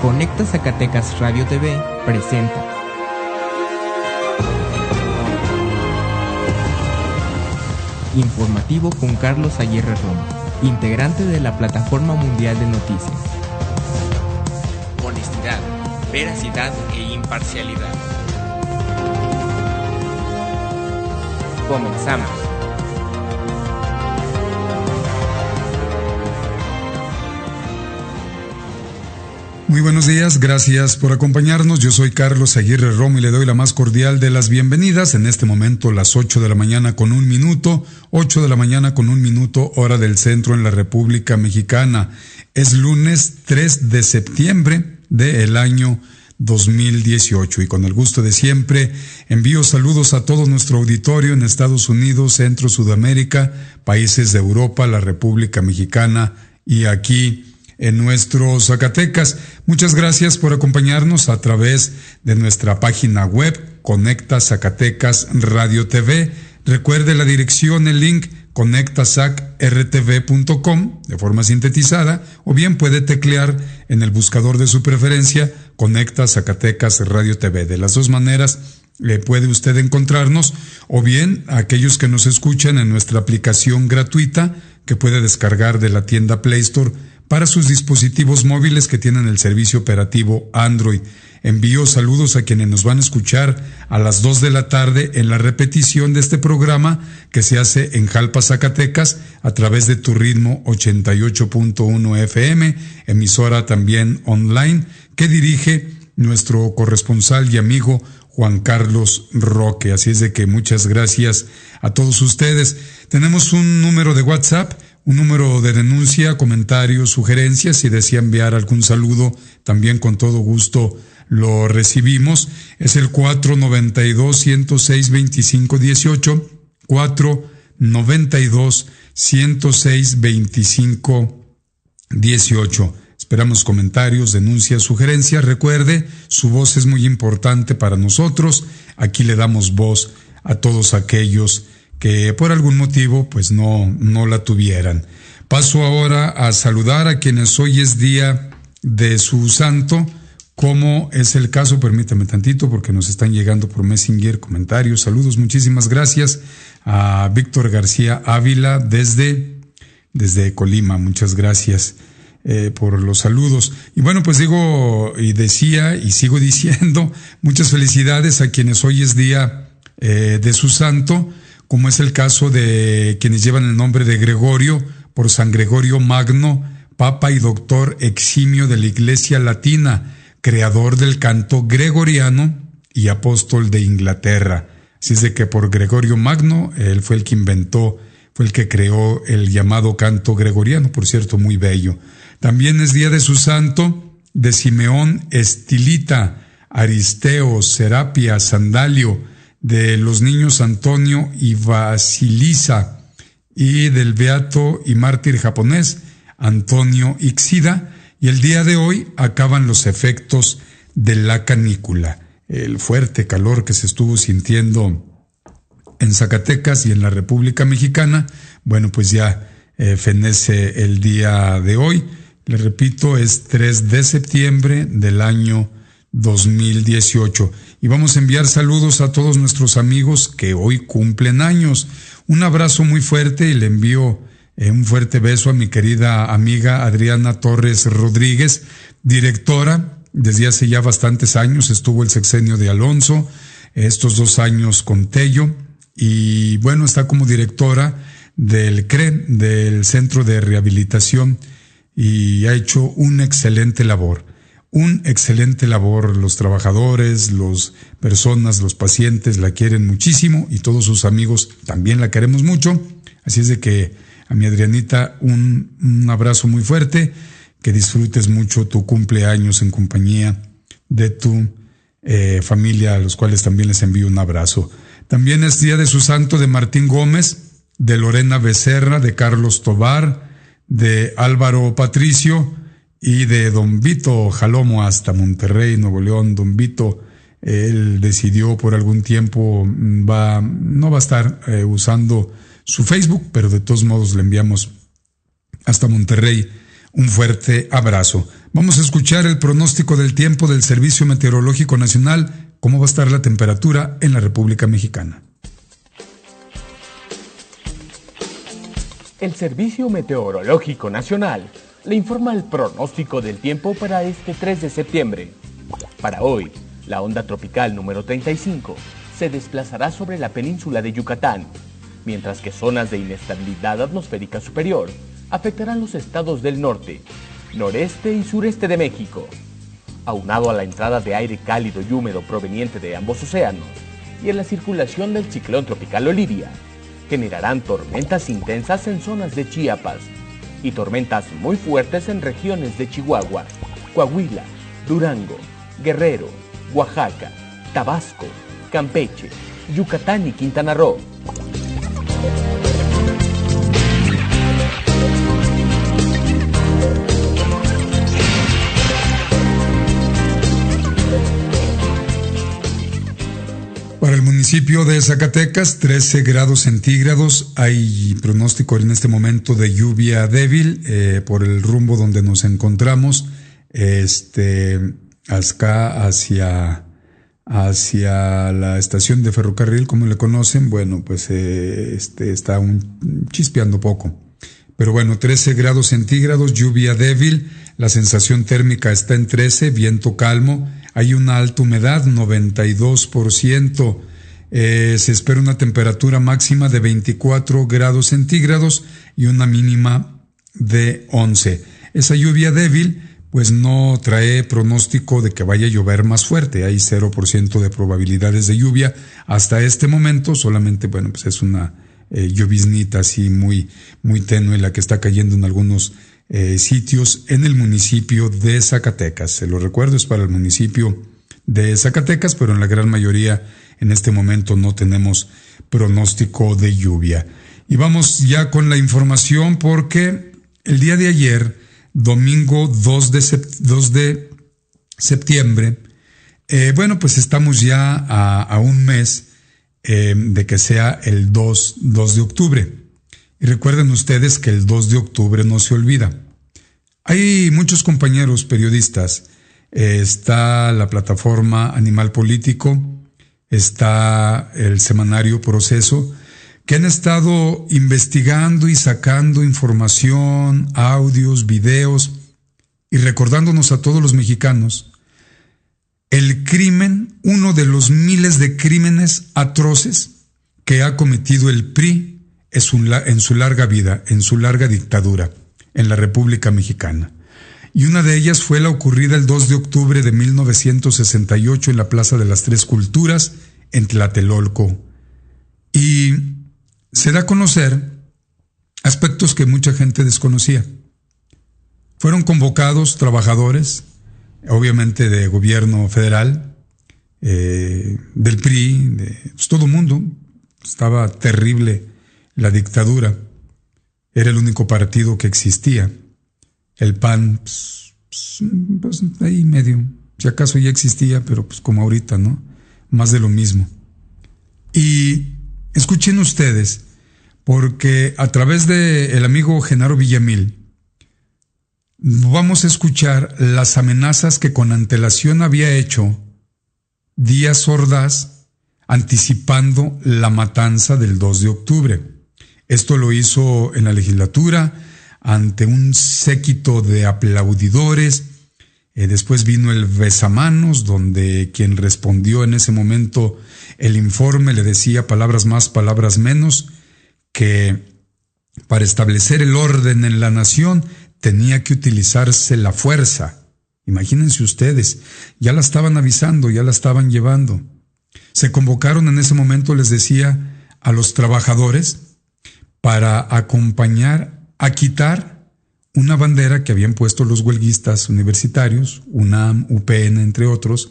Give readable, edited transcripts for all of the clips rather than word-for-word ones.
Conecta Zacatecas Radio TV presenta Informativo con Carlos Aguirre Romo, integrante de la Plataforma Mundial de Noticias. Honestidad, veracidad e imparcialidad. Comenzamos. Muy buenos días, gracias por acompañarnos. Yo soy Carlos Aguirre Romo y le doy la más cordial de las bienvenidas. En este momento las 8 de la mañana con 1 minuto, 8 de la mañana con 1 minuto, hora del centro en la República Mexicana. Es lunes 3 de septiembre del año 2018 y con el gusto de siempre envío saludos a todo nuestro auditorio en Estados Unidos, Centro, Sudamérica, países de Europa, la República Mexicana y aquí en nuestro Zacatecas. Muchas gracias por acompañarnos a través de nuestra página web Conecta Zacatecas Radio TV. Recuerde la dirección, el link conectazacrtv.com de forma sintetizada, o bien puede teclear en el buscador de su preferencia Conecta Zacatecas Radio TV. De las dos maneras puede usted encontrarnos, o bien aquellos que nos escuchan en nuestra aplicación gratuita que puede descargar de la tienda Play Store para sus dispositivos móviles que tienen el servicio operativo Android. Envío saludos a quienes nos van a escuchar a las 2 de la tarde en la repetición de este programa que se hace en Jalpa, Zacatecas, a través de Tu Ritmo 88.1 FM, emisora también online, que dirige nuestro corresponsal y amigo Juan Carlos Roque. Así es de que muchas gracias a todos ustedes. Tenemos un número de WhatsApp, un número de denuncia, comentarios, sugerencias. Si desea enviar algún saludo, también con todo gusto lo recibimos. Es el 492-106-2518, 492-106-2518. Esperamos comentarios, denuncias, sugerencias. Recuerde, su voz es muy importante para nosotros. Aquí le damos voz a todos aquellos que por algún motivo pues no la tuvieran. Paso ahora a saludar a quienes hoy es día de su santo, como es el caso, permítame tantito porque nos están llegando por Messenger comentarios, saludos, muchísimas gracias a Víctor García Ávila desde Colima, muchas gracias por los saludos. Y bueno, pues digo y decía y sigo diciendo muchas felicidades a quienes hoy es día de su santo, como es el caso de quienes llevan el nombre de Gregorio, por San Gregorio Magno, Papa y Doctor eximio de la Iglesia Latina, creador del canto gregoriano y apóstol de Inglaterra. Así es de que por Gregorio Magno, él fue el que inventó, fue el que creó el llamado canto gregoriano, por cierto, muy bello. También es día de su santo, de Simeón Estilita, Aristeo, Serapia, Sandalio, de los niños Antonio y Basilisa, y del beato y mártir japonés Antonio Ixida. Y el día de hoy acaban los efectos de la canícula, el fuerte calor que se estuvo sintiendo en Zacatecas y en la República Mexicana. Bueno, pues ya fenece el día de hoy. Le repito, es 3 de septiembre del año 2018. Y vamos a enviar saludos a todos nuestros amigos que hoy cumplen años. Un abrazo muy fuerte y le envío un fuerte beso a mi querida amiga Adriana Torres Rodríguez, directora. Desde hace ya bastantes años estuvo el sexenio de Alonso, estos 2 años con Tello, y bueno, está como directora del CRE, del Centro de Rehabilitación, y ha hecho una excelente labor. Los trabajadores, las personas, los pacientes la quieren muchísimo y todos sus amigos también la queremos mucho. Así es de que a mi Adrianita un abrazo muy fuerte, que disfrutes mucho tu cumpleaños en compañía de tu familia, a los cuales también les envío un abrazo. También es día de su santo de Martín Gómez, de Lorena Becerra, de Carlos Tobar, de Álvaro Patricio, y de don Vito Jalomo hasta Monterrey, Nuevo León. Don Vito, él decidió por algún tiempo, no va a estar usando su Facebook, pero de todos modos le enviamos hasta Monterrey. Un fuerte abrazo. Vamos a escuchar el pronóstico del tiempo del Servicio Meteorológico Nacional, cómo va a estar la temperatura en la República Mexicana. El Servicio Meteorológico Nacional le informa el pronóstico del tiempo para este 3 de septiembre. Para hoy, la onda tropical número 35 se desplazará sobre la península de Yucatán, mientras que zonas de inestabilidad atmosférica superior afectarán los estados del norte, noreste y sureste de México. Aunado a la entrada de aire cálido y húmedo proveniente de ambos océanos y en la circulación del ciclón tropical Olivia, generarán tormentas intensas en zonas de Chiapas y tormentas muy fuertes en regiones de Chihuahua, Coahuila, Durango, Guerrero, Oaxaca, Tabasco, Campeche, Yucatán y Quintana Roo. Para el municipio de Zacatecas, 13 grados centígrados. Hay pronóstico en este momento de lluvia débil por el rumbo donde nos encontramos. Acá hacia la estación de ferrocarril, como le conocen, bueno, pues está chispeando poco. Pero bueno, 13 grados centígrados, lluvia débil, la sensación térmica está en 13, viento calmo, hay una alta humedad, 92%, se espera una temperatura máxima de 24 grados centígrados y una mínima de 11. Esa lluvia débil pues no trae pronóstico de que vaya a llover más fuerte, hay 0% de probabilidades de lluvia hasta este momento, solamente, bueno, pues es una lloviznita así muy, muy tenue la que está cayendo en algunos sitios en el municipio de Zacatecas. Se lo recuerdo, es para el municipio de Zacatecas, pero en la gran mayoría en este momento no tenemos pronóstico de lluvia. Y vamos ya con la información porque el día de ayer, domingo 2 de septiembre, bueno, pues estamos ya a un mes de que sea el 2 de octubre. Y recuerden ustedes que el 2 de octubre no se olvida. Hay muchos compañeros periodistas, está la plataforma Animal Político, está el semanario Proceso, que han estado investigando y sacando información, audios, videos y recordándonos a todos los mexicanos el crimen, uno de los miles de crímenes atroces que ha cometido el PRI en su larga vida, en su larga dictadura en la República Mexicana. Y una de ellas fue la ocurrida el 2 de octubre de 1968 en la Plaza de las Tres Culturas, en Tlatelolco. Y se da a conocer aspectos que mucha gente desconocía. Fueron convocados trabajadores, obviamente de gobierno federal, del PRI, pues todo mundo. Estaba terrible la dictadura. Era el único partido que existía. El PAN, pues ahí medio. Si acaso ya existía, pero pues como ahorita, ¿no? Más de lo mismo. Y escuchen ustedes, porque a través de el amigo Genaro Villamil vamos a escuchar las amenazas que con antelación había hecho Díaz Ordaz anticipando la matanza del 2 de octubre. Esto lo hizo en la legislatura ante un séquito de aplaudidores. Después vino el besamanos, donde quien respondió en ese momento el informe le decía palabras más, palabras menos, que para establecer el orden en la nación tenía que utilizarse la fuerza. Imagínense ustedes, ya la estaban avisando, ya la estaban llevando. Se convocaron en ese momento, les decía, a los trabajadores para acompañar a quitar una bandera que habían puesto los huelguistas universitarios, UNAM, UPN, entre otros,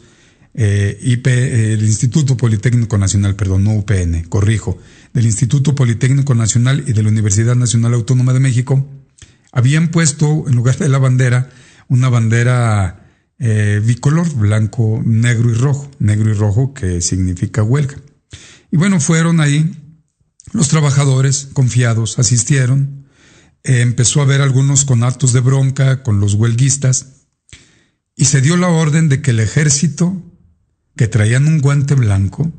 el Instituto Politécnico Nacional, perdón, no UPN, corrijo, del Instituto Politécnico Nacional y de la Universidad Nacional Autónoma de México, habían puesto en lugar de la bandera una bandera bicolor, blanco, negro y rojo, que significa huelga. Y bueno, fueron ahí los trabajadores confiados, asistieron, empezó a haber algunos conatos de bronca con los huelguistas y se dio la orden de que el ejército, que traían un guante blanco,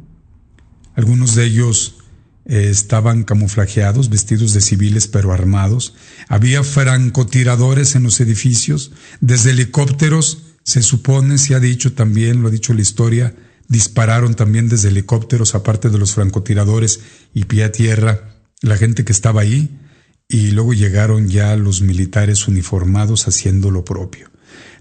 algunos de ellos estaban camuflajeados, vestidos de civiles pero armados, había francotiradores en los edificios, desde helicópteros, se supone, se ha dicho también, lo ha dicho la historia, dispararon también desde helicópteros, aparte de los francotiradores y pie a tierra, la gente que estaba ahí, y luego llegaron ya los militares uniformados haciendo lo propio,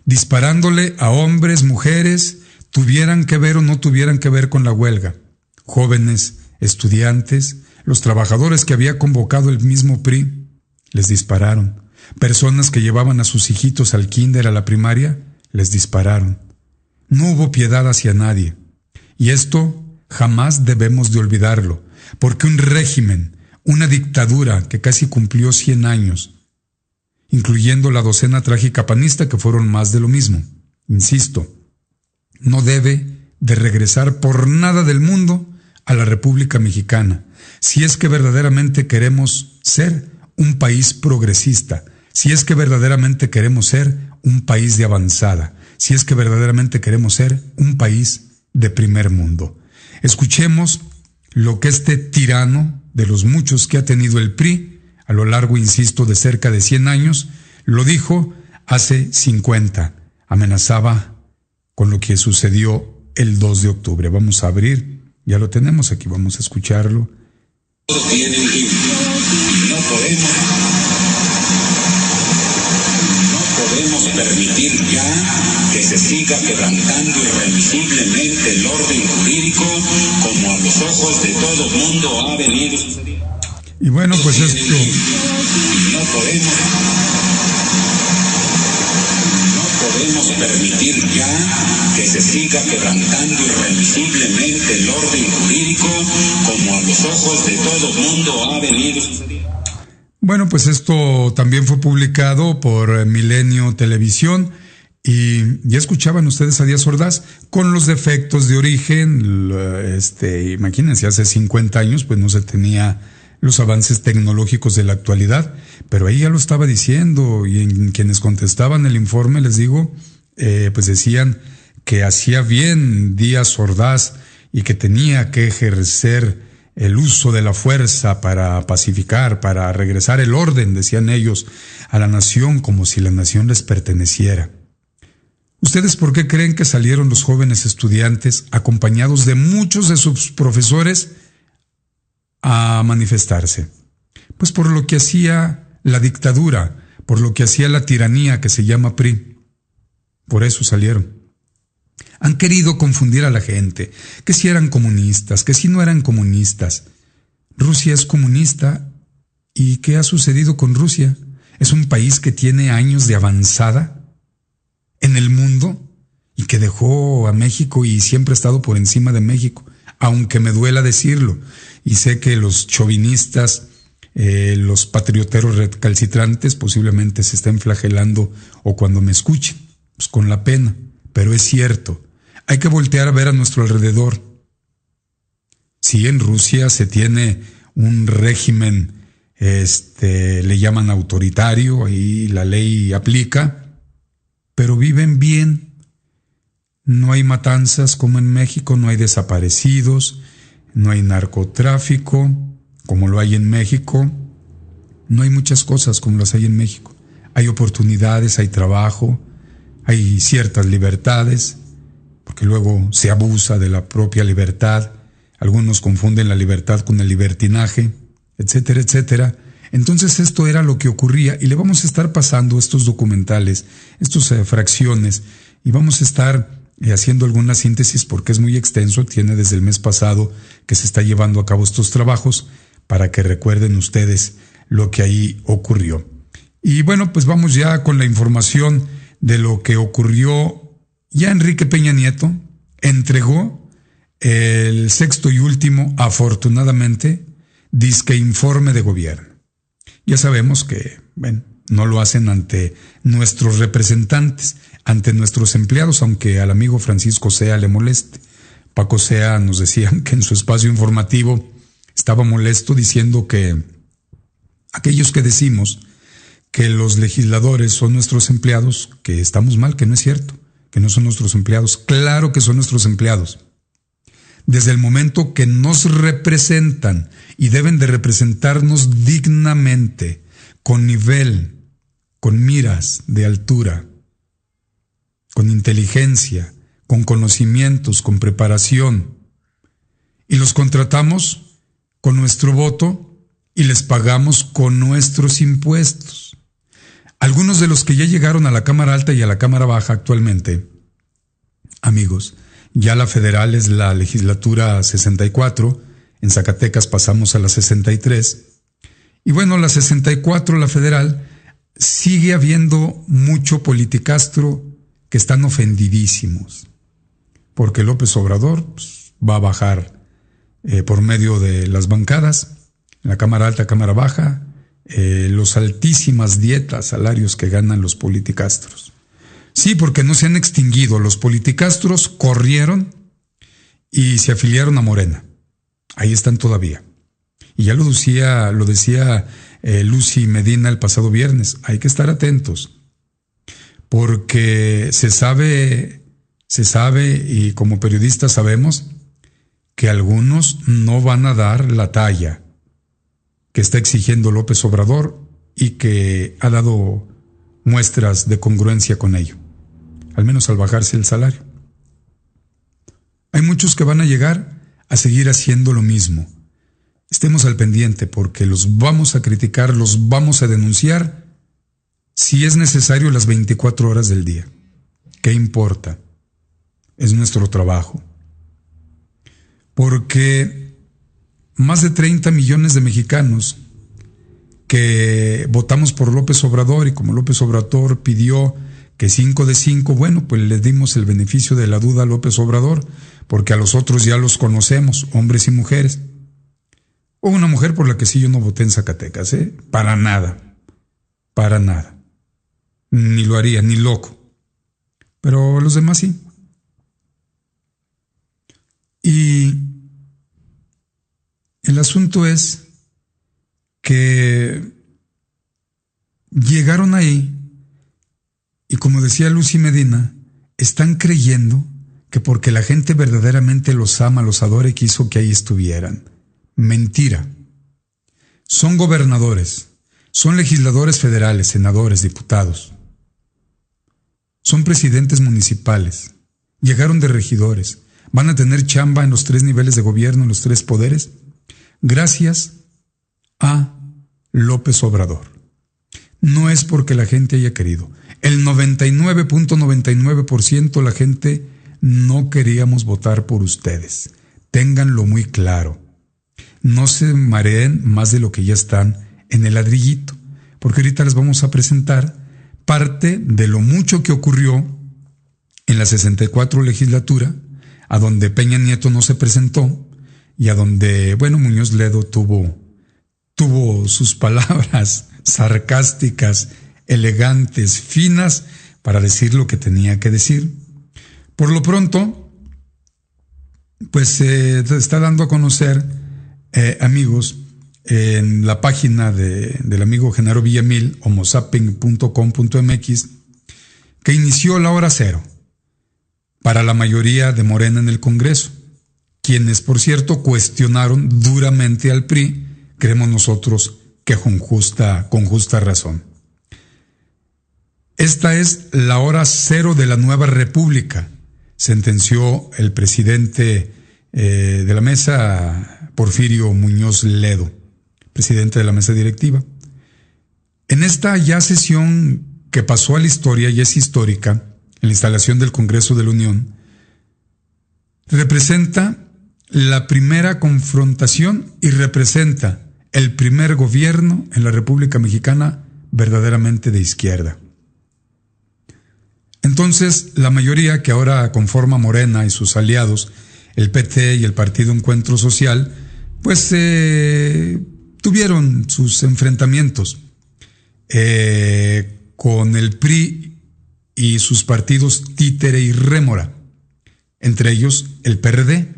disparándole a hombres, mujeres, tuvieran que ver o no tuvieran que ver con la huelga, jóvenes, estudiantes, los trabajadores que había convocado el mismo PRI, les dispararon, personas que llevaban a sus hijitos al kinder, a la primaria, les dispararon. No hubo piedad hacia nadie. Y esto jamás debemos de olvidarlo, porque un régimen, una dictadura que casi cumplió 100 años, incluyendo la docena trágica panista que fueron más de lo mismo, insisto, no debe de regresar por nada del mundo a la República Mexicana, si es que verdaderamente queremos ser un país progresista, si es que verdaderamente queremos ser un país de avanzada, si es que verdaderamente queremos ser un país de primer mundo. Escuchemos lo que este tirano, de los muchos que ha tenido el PRI, a lo largo, insisto, de cerca de 100 años, lo dijo hace 50, amenazaba con lo que sucedió el 2 de octubre. Vamos a abrir, ya lo tenemos aquí, vamos a escucharlo. Tienen límite y no podemos permitir ya que se siga quebrantando irremisiblemente el orden jurídico como a los ojos de todo mundo ha venido sucediendo. Y bueno, pues esto... No podemos permitir ya que se siga quebrantando irremisiblemente el orden jurídico como a los ojos de todo mundo ha venido sucediendo. Bueno, pues esto también fue publicado por Milenio Televisión y ya escuchaban ustedes a Díaz Ordaz con los defectos de origen. Imagínense, hace 50 años pues no se tenía los avances tecnológicos de la actualidad, pero ahí ya lo estaba diciendo y en quienes contestaban el informe, les digo, pues decían que hacía bien Díaz Ordaz y que tenía que ejercer el uso de la fuerza para pacificar, para regresar el orden, decían ellos, a la nación como si la nación les perteneciera. ¿Ustedes por qué creen que salieron los jóvenes estudiantes acompañados de muchos de sus profesores a manifestarse? Pues por lo que hacía la dictadura, por lo que hacía la tiranía que se llama PRI. Por eso salieron. Han querido confundir a la gente, que si eran comunistas, que si no eran comunistas. Rusia es comunista. ¿Y qué ha sucedido con Rusia? Es un país que tiene años de avanzada en el mundo y que dejó a México y siempre ha estado por encima de México, aunque me duela decirlo. Y sé que los chauvinistas, los patrioteros recalcitrantes posiblemente se estén flagelando o cuando me escuchen, pues con la pena. Pero es cierto, hay que voltear a ver a nuestro alrededor. Sí, en Rusia se tiene un régimen, le llaman autoritario, y la ley aplica, pero viven bien. No hay matanzas como en México, no hay desaparecidos, no hay narcotráfico como lo hay en México, no hay muchas cosas como las hay en México. Hay oportunidades, hay trabajo, hay ciertas libertades, porque luego se abusa de la propia libertad, algunos confunden la libertad con el libertinaje, etcétera, etcétera. Entonces esto era lo que ocurría y le vamos a estar pasando estos documentales, estas fracciones, y vamos a estar haciendo alguna síntesis porque es muy extenso, tiene desde el mes pasado que se está llevando a cabo estos trabajos para que recuerden ustedes lo que ahí ocurrió. Y bueno, pues vamos ya con la información de lo que ocurrió. Ya Enrique Peña Nieto entregó el sexto y último, afortunadamente, disque informe de gobierno. Ya sabemos que, bueno, no lo hacen ante nuestros representantes, ante nuestros empleados, aunque al amigo Francisco Sea le moleste. Paco Sea nos decía que en su espacio informativo estaba molesto diciendo que aquellos que decimos que los legisladores son nuestros empleados, que estamos mal, que no es cierto, que no son nuestros empleados. Claro que son nuestros empleados. Desde el momento que nos representan y deben de representarnos dignamente, con nivel, con miras de altura, con inteligencia, con conocimientos, con preparación, y los contratamos con nuestro voto y les pagamos con nuestros impuestos. Algunos de los que ya llegaron a la Cámara Alta y a la Cámara Baja actualmente, amigos, ya la federal es la legislatura 64, en Zacatecas pasamos a la 63, y bueno, la 64, la federal, sigue habiendo mucho politicastro que están ofendidísimos, porque López Obrador va a bajar por medio de las bancadas, la Cámara Alta, Cámara Baja, los altísimas dietas, salarios que ganan los politicastros. Sí, porque no se han extinguido. Los politicastros corrieron y se afiliaron a Morena. Ahí están todavía. Y ya lo decía Lucy Medina el pasado viernes. Hay que estar atentos. Porque se sabe, y como periodistas sabemos, que algunos no van a dar la talla que está exigiendo López Obrador y que ha dado muestras de congruencia con ello, al menos al bajarse el salario. Hay muchos que van a llegar a seguir haciendo lo mismo. Estemos al pendiente porque los vamos a criticar, los vamos a denunciar si es necesario las 24 horas del día. ¿Qué importa? Es nuestro trabajo. Porque más de 30 millones de mexicanos que votamos por López Obrador, y como López Obrador pidió que 5 de 5, bueno, pues le dimos el beneficio de la duda a López Obrador, porque a los otros ya los conocemos, hombres y mujeres. Hubo una mujer por la que sí yo no voté en Zacatecas, para nada, ni lo haría, ni loco, pero los demás sí. Y el asunto es que llegaron ahí y, como decía Lucy Medina, están creyendo que porque la gente verdaderamente los ama, los adora y quiso que ahí estuvieran. Mentira. Son gobernadores, son legisladores federales, senadores, diputados. Son presidentes municipales, llegaron de regidores, van a tener chamba en los 3 niveles de gobierno, en los 3 poderes, gracias a López Obrador. No es porque la gente haya querido. El 99.99% la gente no queríamos votar por ustedes. Ténganlo muy claro. No se mareen más de lo que ya están en el ladrillito, porque ahorita les vamos a presentar parte de lo mucho que ocurrió en la 64 legislatura, a donde Peña Nieto no se presentó y a donde, bueno, Muñoz Ledo tuvo sus palabras sarcásticas, elegantes, finas, para decir lo que tenía que decir. Por lo pronto, pues se está dando a conocer, amigos, en la página del amigo Genaro Villamil, homosapien.com.mx, que inició la hora cero para la mayoría de Morena en el Congreso, quienes, por cierto, cuestionaron duramente al PRI, creemos nosotros que con justa razón. Esta es la hora cero de la nueva república, sentenció el presidente de la mesa, Porfirio Muñoz Ledo, presidente de la mesa directiva. En esta ya sesión que pasó a la historia y es histórica, en la instalación del Congreso de la Unión, representa la primera confrontación y representa el primer gobierno en la República Mexicana verdaderamente de izquierda. Entonces, la mayoría que ahora conforma Morena y sus aliados, el PT y el Partido Encuentro Social, pues tuvieron sus enfrentamientos con el PRI y sus partidos títere y rémora, entre ellos el PRD,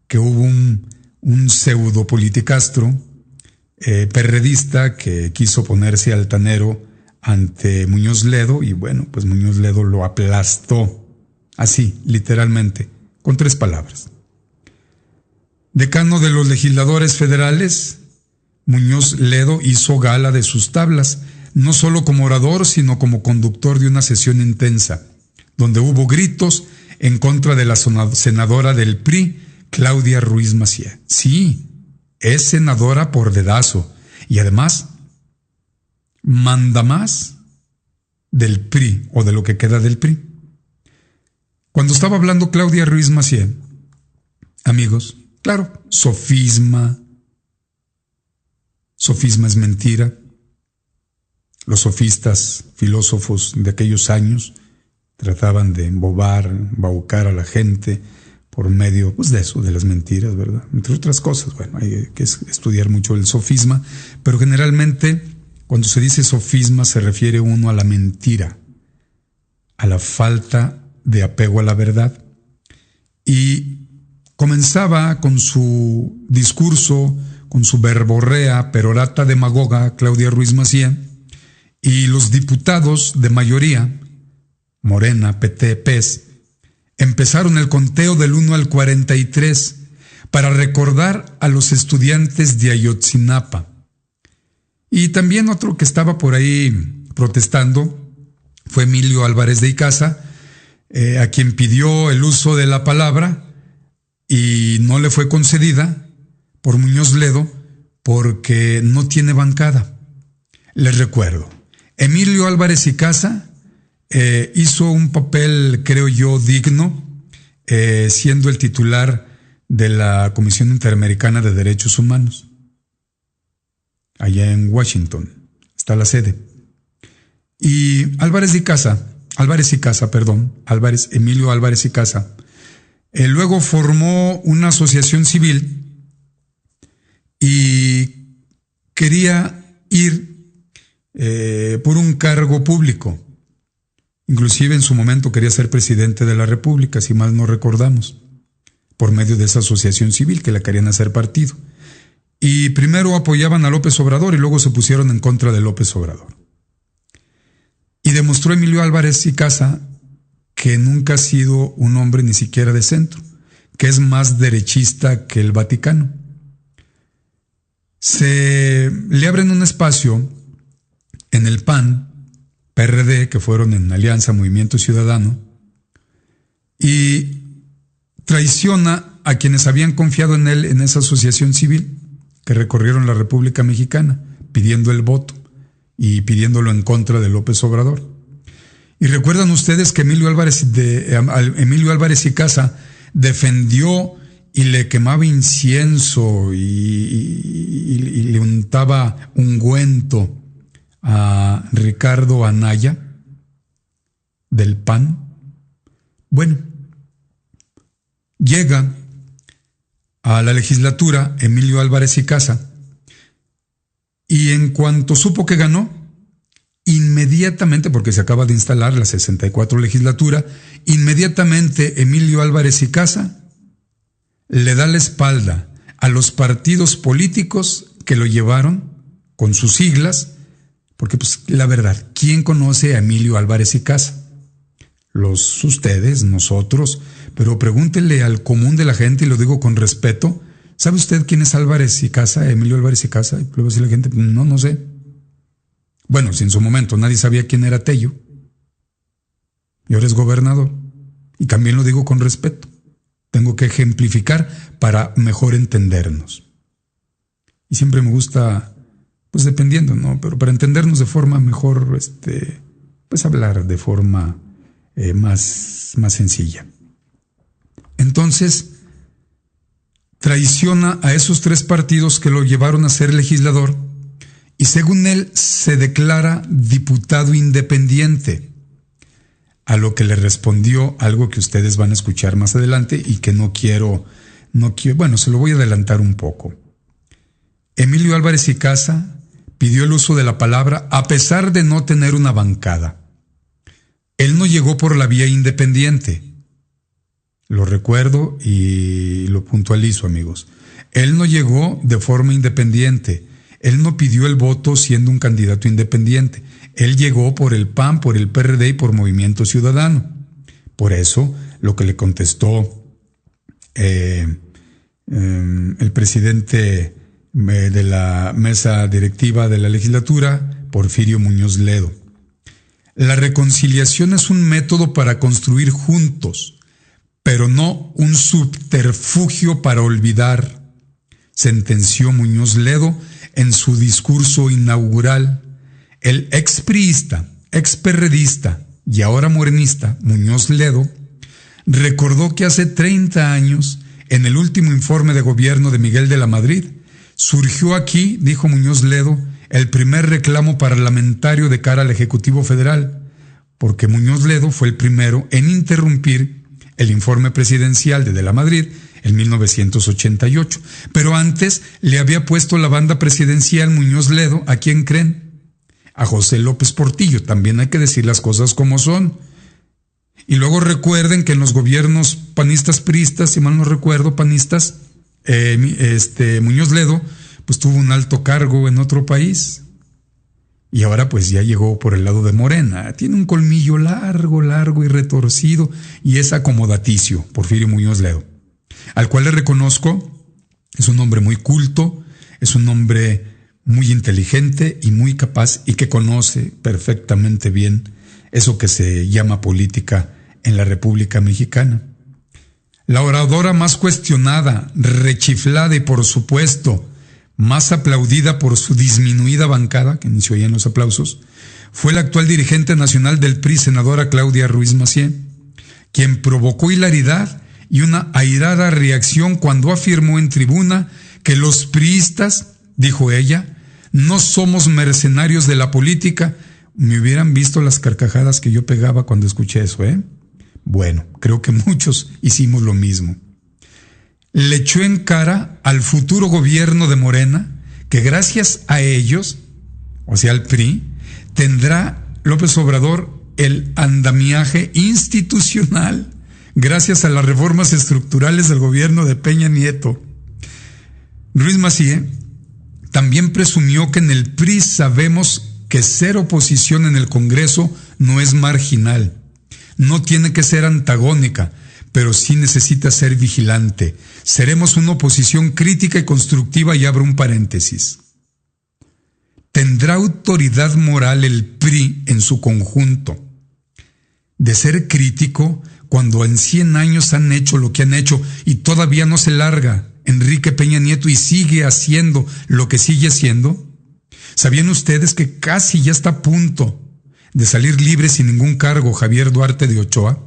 que hubo un pseudo politicastro perredista que quiso ponerse altanero ante Muñoz Ledo y bueno, pues Muñoz Ledo lo aplastó, así, literalmente, con 3 palabras. Decano de los legisladores federales, Muñoz Ledo hizo gala de sus tablas, no solo como orador, sino como conductor de una sesión intensa, donde hubo gritos en contra de la senadora del PRI, Claudia Ruiz Massieu. Sí, es senadora por dedazo y además manda más del PRI o de lo que queda del PRI. Cuando estaba hablando Claudia Ruiz Massieu, amigos, claro, sofisma es mentira. Los sofistas, filósofos de aquellos años, trataban de embaucar a la gente por medio, pues, de eso, de las mentiras, ¿verdad? Entre otras cosas, bueno, hay que estudiar mucho el sofisma, pero generalmente cuando se dice sofisma se refiere uno a la mentira, a la falta de apego a la verdad. Y comenzaba con su discurso, con su verborrea, perorata demagoga, Claudia Ruiz Massieu, y los diputados de mayoría, Morena, PT, PES, empezaron el conteo del 1 al 43 para recordar a los estudiantes de Ayotzinapa. Y también otro que estaba por ahí protestando fue Emilio Álvarez de Icaza, a quien pidió el uso de la palabra y no le fue concedida por Muñoz Ledo porque no tiene bancada. Les recuerdo, Emilio Álvarez y Icaza hizo un papel, creo yo, digno, siendo el titular de la Comisión Interamericana de Derechos Humanos. Allá en Washington está la sede. Y Emilio Álvarez y Icaza, luego formó una asociación civil y quería ir por un cargo público. Inclusive en su momento quería ser presidente de la República, si mal no recordamos, por medio de esa asociación civil que la querían hacer partido. Y primero apoyaban a López Obrador y luego se pusieron en contra de López Obrador. Y demostró Emilio Álvarez y Icaza que nunca ha sido un hombre ni siquiera de centro, que es más derechista que el Vaticano. Se le abren un espacio en el PAN, PRD, que fueron en Alianza Movimiento Ciudadano, y traiciona a quienes habían confiado en él en esa asociación civil, que recorrieron la República Mexicana pidiendo el voto y pidiéndolo en contra de López Obrador. Y recuerdan ustedes que Emilio Álvarez y Icaza defendió y le quemaba incienso y le untaba ungüento a Ricardo Anaya del PAN. Bueno, llega a la legislatura Emilio Álvarez y Icaza y en cuanto supo que ganó, inmediatamente, porque se acaba de instalar la 64 legislatura, inmediatamente Emilio Álvarez y Icaza le da la espalda a los partidos políticos que lo llevaron con sus siglas, porque pues la verdad, ¿quién conoce a Emilio Álvarez y Icaza? Ustedes, nosotros, pero pregúntele al común de la gente, y lo digo con respeto, ¿sabe usted quién es Álvarez y Icaza, Emilio Álvarez y Icaza? Y luego decir la gente, no sé. Bueno, si en su momento nadie sabía quién era Tello, y ahora es gobernador, y también lo digo con respeto, tengo que ejemplificar para mejor entendernos. Y siempre me gusta, pues dependiendo, ¿no? Pero para entendernos de forma mejor, pues hablar de forma más sencilla. Entonces, traiciona a esos 3 partidos que lo llevaron a ser legislador y según él se declara diputado independiente, a lo que le respondió algo que ustedes van a escuchar más adelante y que no quiero, bueno, se lo voy a adelantar un poco. Emilio Álvarez y Icaza pidió el uso de la palabra a pesar de no tener una bancada. Él no llegó por la vía independiente. Lo recuerdo y lo puntualizo, amigos. Él no llegó de forma independiente. Él no pidió el voto siendo un candidato independiente. Él llegó por el PAN, por el PRD y por Movimiento Ciudadano. Por eso, lo que le contestó el presidente de la mesa directiva de la legislatura, Porfirio Muñoz Ledo. La reconciliación es un método para construir juntos, pero no un subterfugio para olvidar, sentenció Muñoz Ledo en su discurso inaugural. El expriista, experredista y ahora morenista Muñoz Ledo recordó que hace 30 años, en el último informe de gobierno de Miguel de la Madrid, surgió aquí, dijo Muñoz Ledo, el primer reclamo parlamentario de cara al Ejecutivo Federal, porque Muñoz Ledo fue el primero en interrumpir el informe presidencial de la Madrid en 1988. Pero antes le había puesto la banda presidencial Muñoz Ledo, ¿a quién creen? A José López Portillo. También hay que decir las cosas como son. Y luego recuerden que en los gobiernos panistas priistas, si mal no recuerdo, panistas, Muñoz Ledo pues tuvo un alto cargo en otro país y ahora pues ya llegó por el lado de Morena. Tiene un colmillo largo y retorcido y es acomodaticio, Porfirio Muñoz Ledo, al cual le reconozco, es un hombre muy culto, es un hombre muy inteligente y muy capaz y que conoce perfectamente bien eso que se llama política en la República Mexicana. La oradora más cuestionada, rechiflada y por supuesto más aplaudida por su disminuida bancada, que ni se oían los aplausos, fue la actual dirigente nacional del PRI, senadora Claudia Ruiz Massieu, quien provocó hilaridad y una airada reacción cuando afirmó en tribuna que los priistas, dijo ella, no somos mercenarios de la política. Me hubieran visto las carcajadas que yo pegaba cuando escuché eso, ¿eh? Bueno, creo que muchos hicimos lo mismo. Le echó en cara al futuro gobierno de Morena que gracias a ellos, o sea al PRI, tendrá López Obrador el andamiaje institucional gracias a las reformas estructurales del gobierno de Peña Nieto. Ruiz Massieu también presumió que en el PRI sabemos que ser oposición en el Congreso no es marginal, no tiene que ser antagónica, pero sí necesita ser vigilante. Seremos una oposición crítica y constructiva, y abro un paréntesis. ¿Tendrá autoridad moral el PRI en su conjunto de ser crítico cuando en 100 años han hecho lo que han hecho y todavía no se larga Enrique Peña Nieto y sigue haciendo lo que sigue haciendo? ¿Sabían ustedes que casi ya está a punto de salir libre sin ningún cargo Javier Duarte de Ochoa?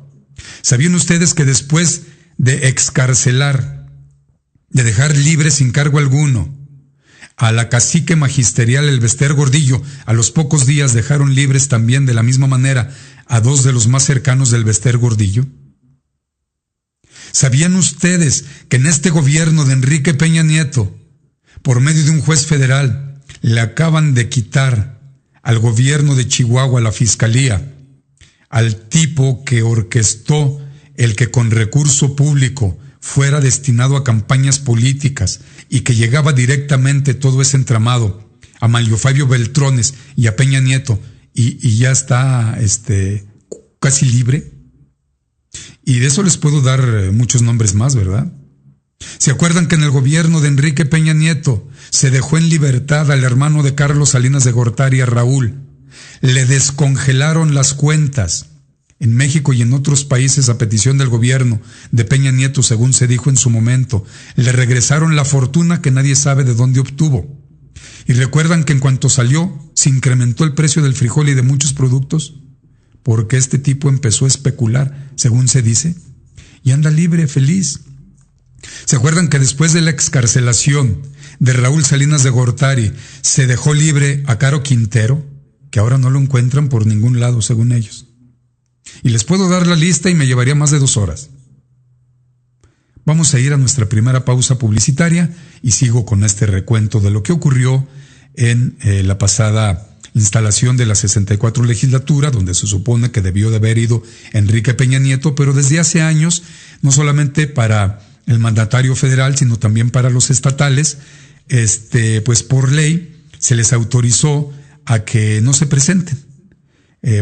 ¿Sabían ustedes que después de excarcelar, de dejar libre sin cargo alguno a la cacique magisterial Elbester Gordillo, a los pocos días dejaron libres también de la misma manera a dos de los más cercanos del Elbester Gordillo? ¿Sabían ustedes que en este gobierno de Enrique Peña Nieto, por medio de un juez federal, le acaban de quitar al gobierno de Chihuahua, la fiscalía, al tipo que orquestó el que con recurso público fuera destinado a campañas políticas y que llegaba directamente todo ese entramado a Manlio Fabio Beltrones y a Peña Nieto y ya está casi libre? Y de eso les puedo dar muchos nombres más, ¿verdad? ¿Se acuerdan que en el gobierno de Enrique Peña Nieto se dejó en libertad al hermano de Carlos Salinas de Gortari, a Raúl? Le descongelaron las cuentas en México y en otros países a petición del gobierno de Peña Nieto, según se dijo en su momento. Le regresaron la fortuna que nadie sabe de dónde obtuvo. ¿Y recuerdan que en cuanto salió se incrementó el precio del frijol y de muchos productos? Porque este tipo empezó a especular, según se dice, y anda libre, feliz. ¿Se acuerdan que después de la excarcelación de Raúl Salinas de Gortari se dejó libre a Caro Quintero, que ahora no lo encuentran por ningún lado, según ellos? Y les puedo dar la lista y me llevaría más de 2 horas. Vamos a ir a nuestra primera pausa publicitaria y sigo con este recuento de lo que ocurrió en la pasada instalación de la 64 legislatura, donde se supone que debió de haber ido Enrique Peña Nieto, pero desde hace años, no solamente para el mandatario federal, sino también para los estatales, pues por ley se les autorizó a que no se presenten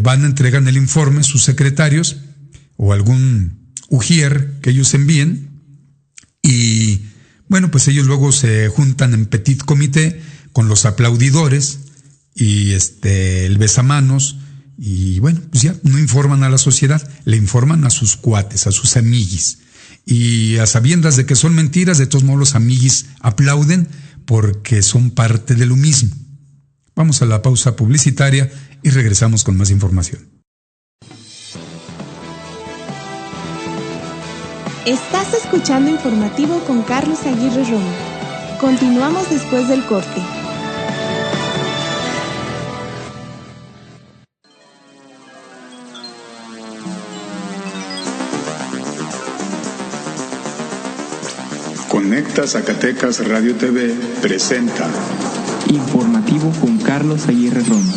van a entregar el informe sus secretarios o algún ujier que ellos envíen, y bueno, pues ellos luego se juntan en petit comité con los aplaudidores y el besamanos, y bueno, pues ya no informan a la sociedad, le informan a sus cuates, a sus amiguis, y a sabiendas de que son mentiras, de todos modos los amiguis aplauden porque son parte de lo mismo. Vamos a la pausa publicitaria y regresamos con más información. Estás escuchando Informativo con Carlos Aguirre Romo. Continuamos después del corte. Conecta Zacatecas Radio TV presenta Informativo con Carlos Aguirre Romo.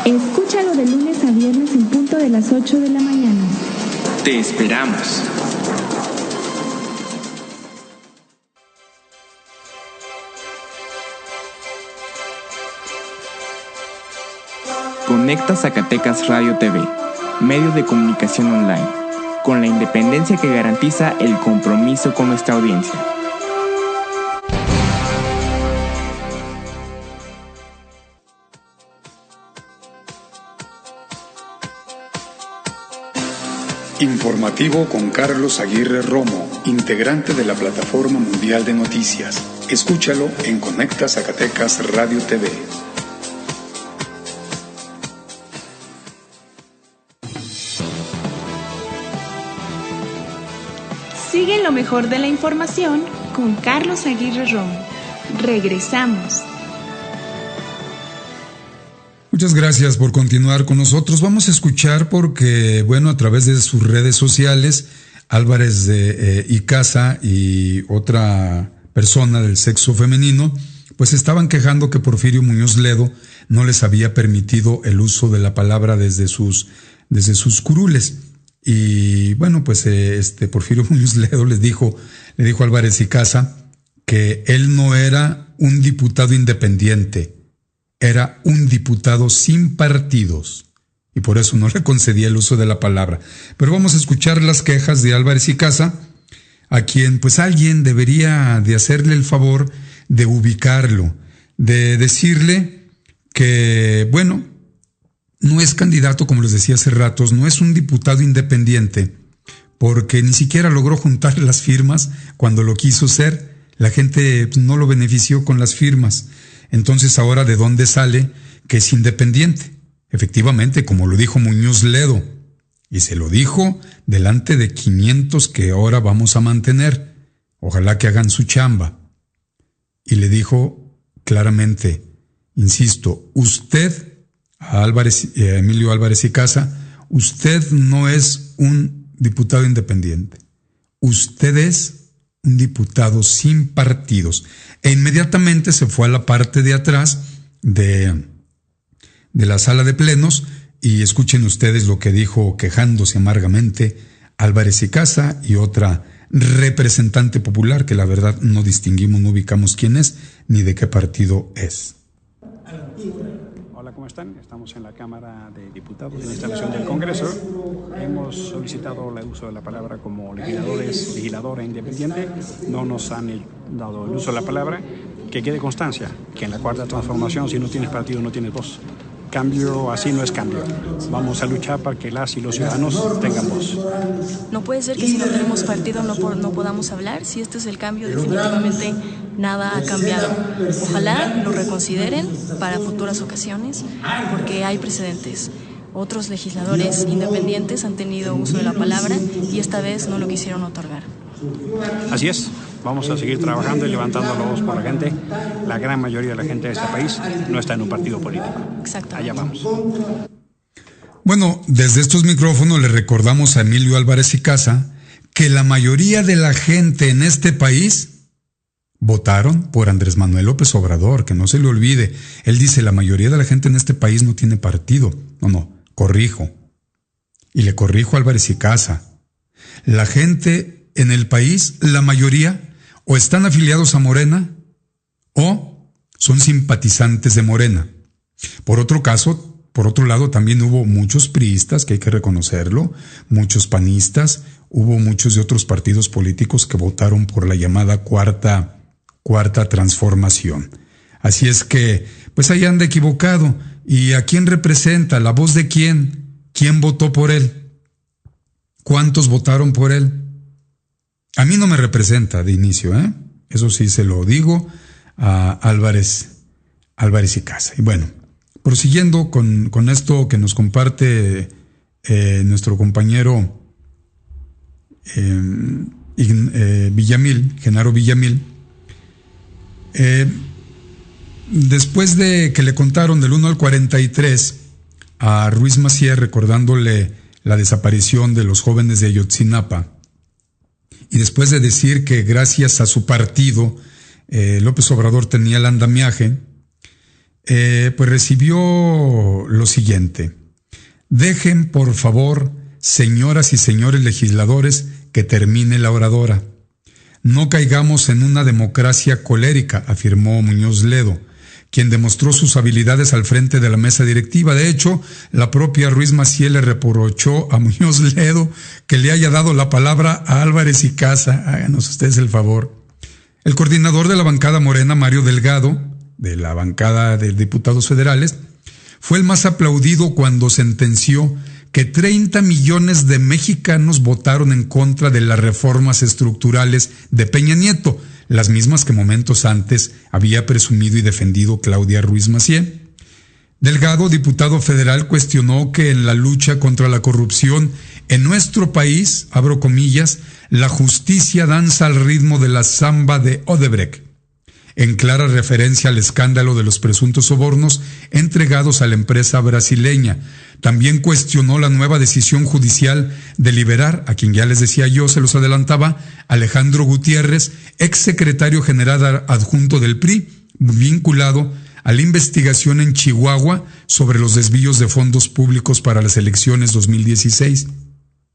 Escúchalo de lunes a viernes en punto de las 8 de la mañana. Te esperamos. Conecta Zacatecas Radio TV, medio de comunicación online, con la independencia que garantiza el compromiso con nuestra audiencia. Informativo con Carlos Aguirre Romo, integrante de la Plataforma Mundial de Noticias. Escúchalo en Conecta Zacatecas Radio TV. Sigue lo mejor de la información con Carlos Aguirre Romo. Regresamos. Muchas gracias por continuar con nosotros. Vamos a escuchar porque, bueno, a través de sus redes sociales, Álvarez de Icaza y otra persona del sexo femenino, pues estaban quejando que Porfirio Muñoz Ledo no les había permitido el uso de la palabra desde sus curules. Y bueno, pues Porfirio Muñoz Ledo le dijo a Álvarez Icaza que él no era un diputado independiente, era un diputado sin partidos, y por eso no le concedía el uso de la palabra. Pero vamos a escuchar las quejas de Álvarez Icaza, a quien pues alguien debería de hacerle el favor de ubicarlo, de decirle que, bueno, no es candidato, como les decía hace ratos, no es un diputado independiente, porque ni siquiera logró juntar las firmas cuando lo quiso ser. La gente no lo benefició con las firmas. Entonces, ahora, ¿de dónde sale que es independiente? Efectivamente, como lo dijo Muñoz Ledo, y se lo dijo delante de 500 que ahora vamos a mantener. Ojalá que hagan su chamba. Y le dijo claramente, insisto, usted, a Emilio Álvarez Icaza, usted no es un diputado independiente. Usted es un diputado sin partidos. E inmediatamente se fue a la parte de atrás de la sala de plenos, y escuchen ustedes lo que dijo, quejándose amargamente, Álvarez Icaza y otra representante popular que la verdad no distinguimos, no ubicamos quién es ni de qué partido es. Hola, ¿cómo están? Estamos en la Cámara de Diputados, en la instalación del Congreso. Hemos solicitado el uso de la palabra como legisladora independiente. No nos han dado el uso de la palabra. Que quede constancia que en la Cuarta Transformación, si no tienes partido, no tienes voz. Cambio así no es cambio. Vamos a luchar para que las y los ciudadanos tengan voz. No puede ser que si no tenemos partido no podamos hablar. Si este es el cambio, definitivamente nada ha cambiado. Ojalá lo reconsideren para futuras ocasiones, porque hay precedentes. Otros legisladores independientes han tenido uso de la palabra y esta vez no lo quisieron otorgar. Así es. Vamos a seguir trabajando y levantando la voz por la gente. La gran mayoría de la gente de este país no está en un partido político. Exactamente. Allá vamos. Bueno, desde estos micrófonos le recordamos a Emilio Álvarez Icaza que la mayoría de la gente en este país votaron por Andrés Manuel López Obrador, que no se le olvide. Él dice, la mayoría de la gente en este país no tiene partido. No, corrijo. Y le corrijo a Álvarez Icaza. La gente en el país, la mayoría, o están afiliados a Morena o son simpatizantes de Morena. Por otro caso, Por otro lado, también hubo muchos priistas, que hay que reconocerlo, muchos panistas, hubo muchos de otros partidos políticos que votaron por la llamada cuarta transformación. Así es que, pues ahí anda equivocado. ¿Y a quién representa? ¿La voz de quién? ¿Quién votó por él? ¿Cuántos votaron por él? A mí no me representa de inicio, ¿eh? Eso sí se lo digo a Álvarez y Casa. Y bueno, prosiguiendo con esto que nos comparte nuestro compañero Villamil, Genaro Villamil, después de que le contaron del 1 al 43 a Ruiz Massieu, recordándole la desaparición de los jóvenes de Ayotzinapa, y después de decir que gracias a su partido López Obrador tenía el andamiaje, pues recibió lo siguiente: dejen por favor, señoras y señores legisladores, que termine la oradora. No caigamos en una democracia colérica, afirmó Muñoz Ledo, quien demostró sus habilidades al frente de la mesa directiva. De hecho, la propia Ruiz Massieu le reprochó a Muñoz Ledo que le haya dado la palabra a Álvarez y Casa. Háganos ustedes el favor. El coordinador de la bancada morena, Mario Delgado, de la bancada de diputados federales, fue el más aplaudido cuando sentenció que 30 millones de mexicanos votaron en contra de las reformas estructurales de Peña Nieto, las mismas que momentos antes había presumido y defendido Claudia Ruiz Massieu. Delgado, diputado federal, cuestionó que en la lucha contra la corrupción en nuestro país, abro comillas, la justicia danza al ritmo de la samba de Odebrecht, en clara referencia al escándalo de los presuntos sobornos entregados a la empresa brasileña. También cuestionó la nueva decisión judicial de liberar, a quien ya les decía yo, se los adelantaba, Alejandro Gutiérrez, exsecretario general adjunto del PRI, vinculado a la investigación en Chihuahua sobre los desvíos de fondos públicos para las elecciones 2016.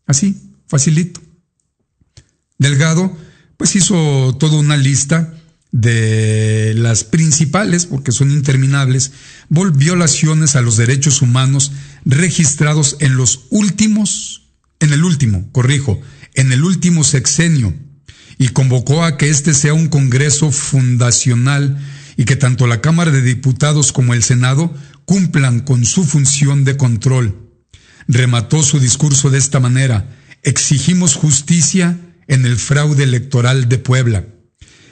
Así, facilito. Delgado, pues hizo toda una lista de las principales, porque son interminables, violaciones a los derechos humanos registrados en el último sexenio, y convocó a que este sea un congreso fundacional y que tanto la Cámara de Diputados como el Senado cumplan con su función de control. Remató su discurso de esta manera: exigimos justicia en el fraude electoral de Puebla.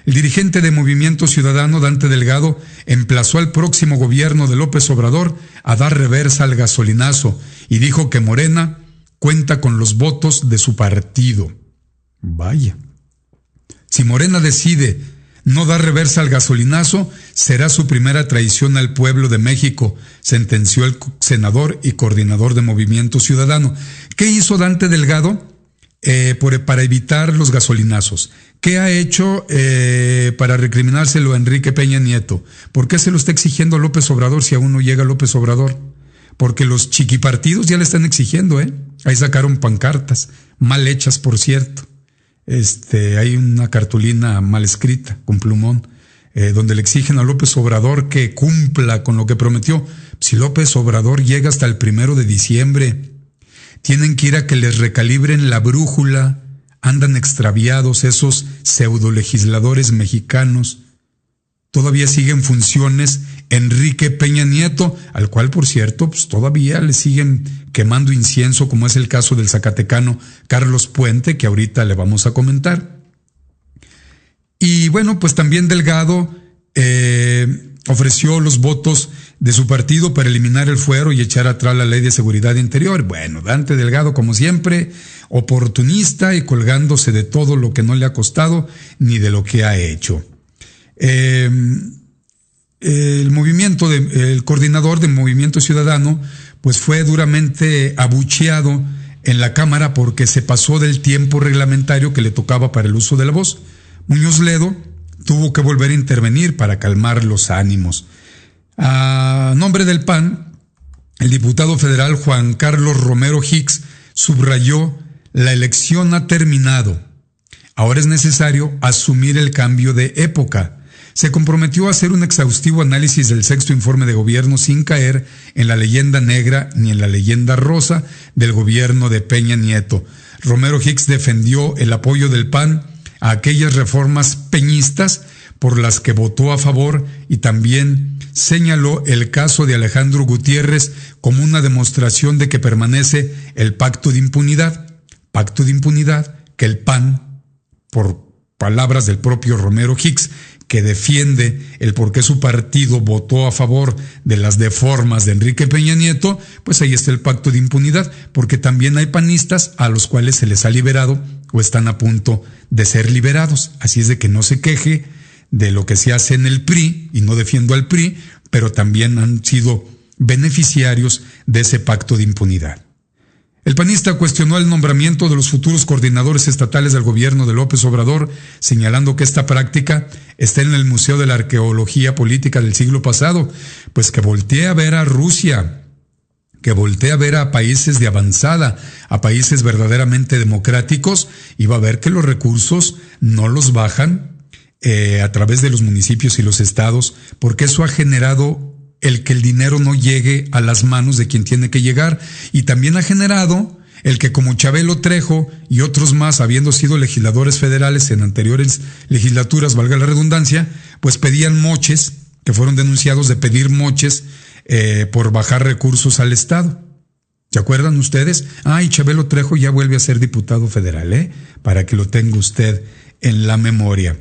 El dirigente de Movimiento Ciudadano, Dante Delgado, emplazó al próximo gobierno de López Obrador a dar reversa al gasolinazo y dijo que Morena cuenta con los votos de su partido. Vaya. Si Morena decide no dar reversa al gasolinazo, será su primera traición al pueblo de México, sentenció el senador y coordinador de Movimiento Ciudadano. ¿Qué hizo Dante Delgado para evitar los gasolinazos? ¿Qué ha hecho para recriminárselo a Enrique Peña Nieto? ¿Por qué se lo está exigiendo a López Obrador si aún no llega López Obrador? Porque los chiquipartidos ya le están exigiendo, Ahí sacaron pancartas, mal hechas, por cierto. Hay una cartulina mal escrita, con plumón, donde le exigen a López Obrador que cumpla con lo que prometió. Si López Obrador llega hasta el 1 de diciembre, tienen que ir a que les recalibren la brújula. Andan extraviados esos pseudolegisladores mexicanos. Todavía sigue en funciones Enrique Peña Nieto, al cual, por cierto, pues todavía le siguen quemando incienso, como es el caso del zacatecano Carlos Puente, que ahorita le vamos a comentar. Y bueno, pues también Delgado ofreció los votos de su partido para eliminar el fuero y echar atrás la Ley de Seguridad Interior. Bueno, Dante Delgado, como siempre, oportunista y colgándose de todo lo que no le ha costado ni de lo que ha hecho. El coordinador de Movimiento Ciudadano, pues fue duramente abucheado en la Cámara porque se pasó del tiempo reglamentario que le tocaba para el uso de la voz. Muñoz Ledo tuvo que volver a intervenir para calmar los ánimos. A nombre del PAN, el diputado federal Juan Carlos Romero Hicks subrayó: la elección ha terminado. Ahora es necesario asumir el cambio de época. se comprometió a hacer un exhaustivo análisis del sexto informe de gobierno sin caer en la leyenda negra ni en la leyenda rosa del gobierno de Peña Nieto. Romero Hicks defendió el apoyo del PAN a aquellas reformas peñistas por las que votó a favor y también señaló el caso de Alejandro Gutiérrez como una demostración de que permanece el pacto de impunidad que el PAN, por palabras del propio Romero Hicks, que defiende el por qué su partido votó a favor de las deformas de Enrique Peña Nieto, pues ahí está el pacto de impunidad, porque también hay panistas a los cuales se les ha liberado o están a punto de ser liberados. Así es de que no se queje de lo que se hace en el PRI, y no defiendo al PRI, pero también han sido beneficiarios de ese pacto de impunidad. El panista cuestionó el nombramiento de los futuros coordinadores estatales del gobierno de López Obrador, señalando que esta práctica está en el Museo de la Arqueología Política del siglo pasado, pues que voltee a ver a Rusia, que voltee a ver a países de avanzada, a países verdaderamente democráticos, y va a ver que los recursos no los bajan a través de los municipios y los estados, porque eso ha generado el que el dinero no llegue a las manos de quien tiene que llegar, y también ha generado el que, como Chabelo Trejo y otros más, habiendo sido legisladores federales en anteriores legislaturas, valga la redundancia, pues pedían moches, que fueron denunciados de pedir moches por bajar recursos al Estado. ¿Se acuerdan ustedes? Y Chabelo Trejo ya vuelve a ser diputado federal, para que lo tenga usted en la memoria.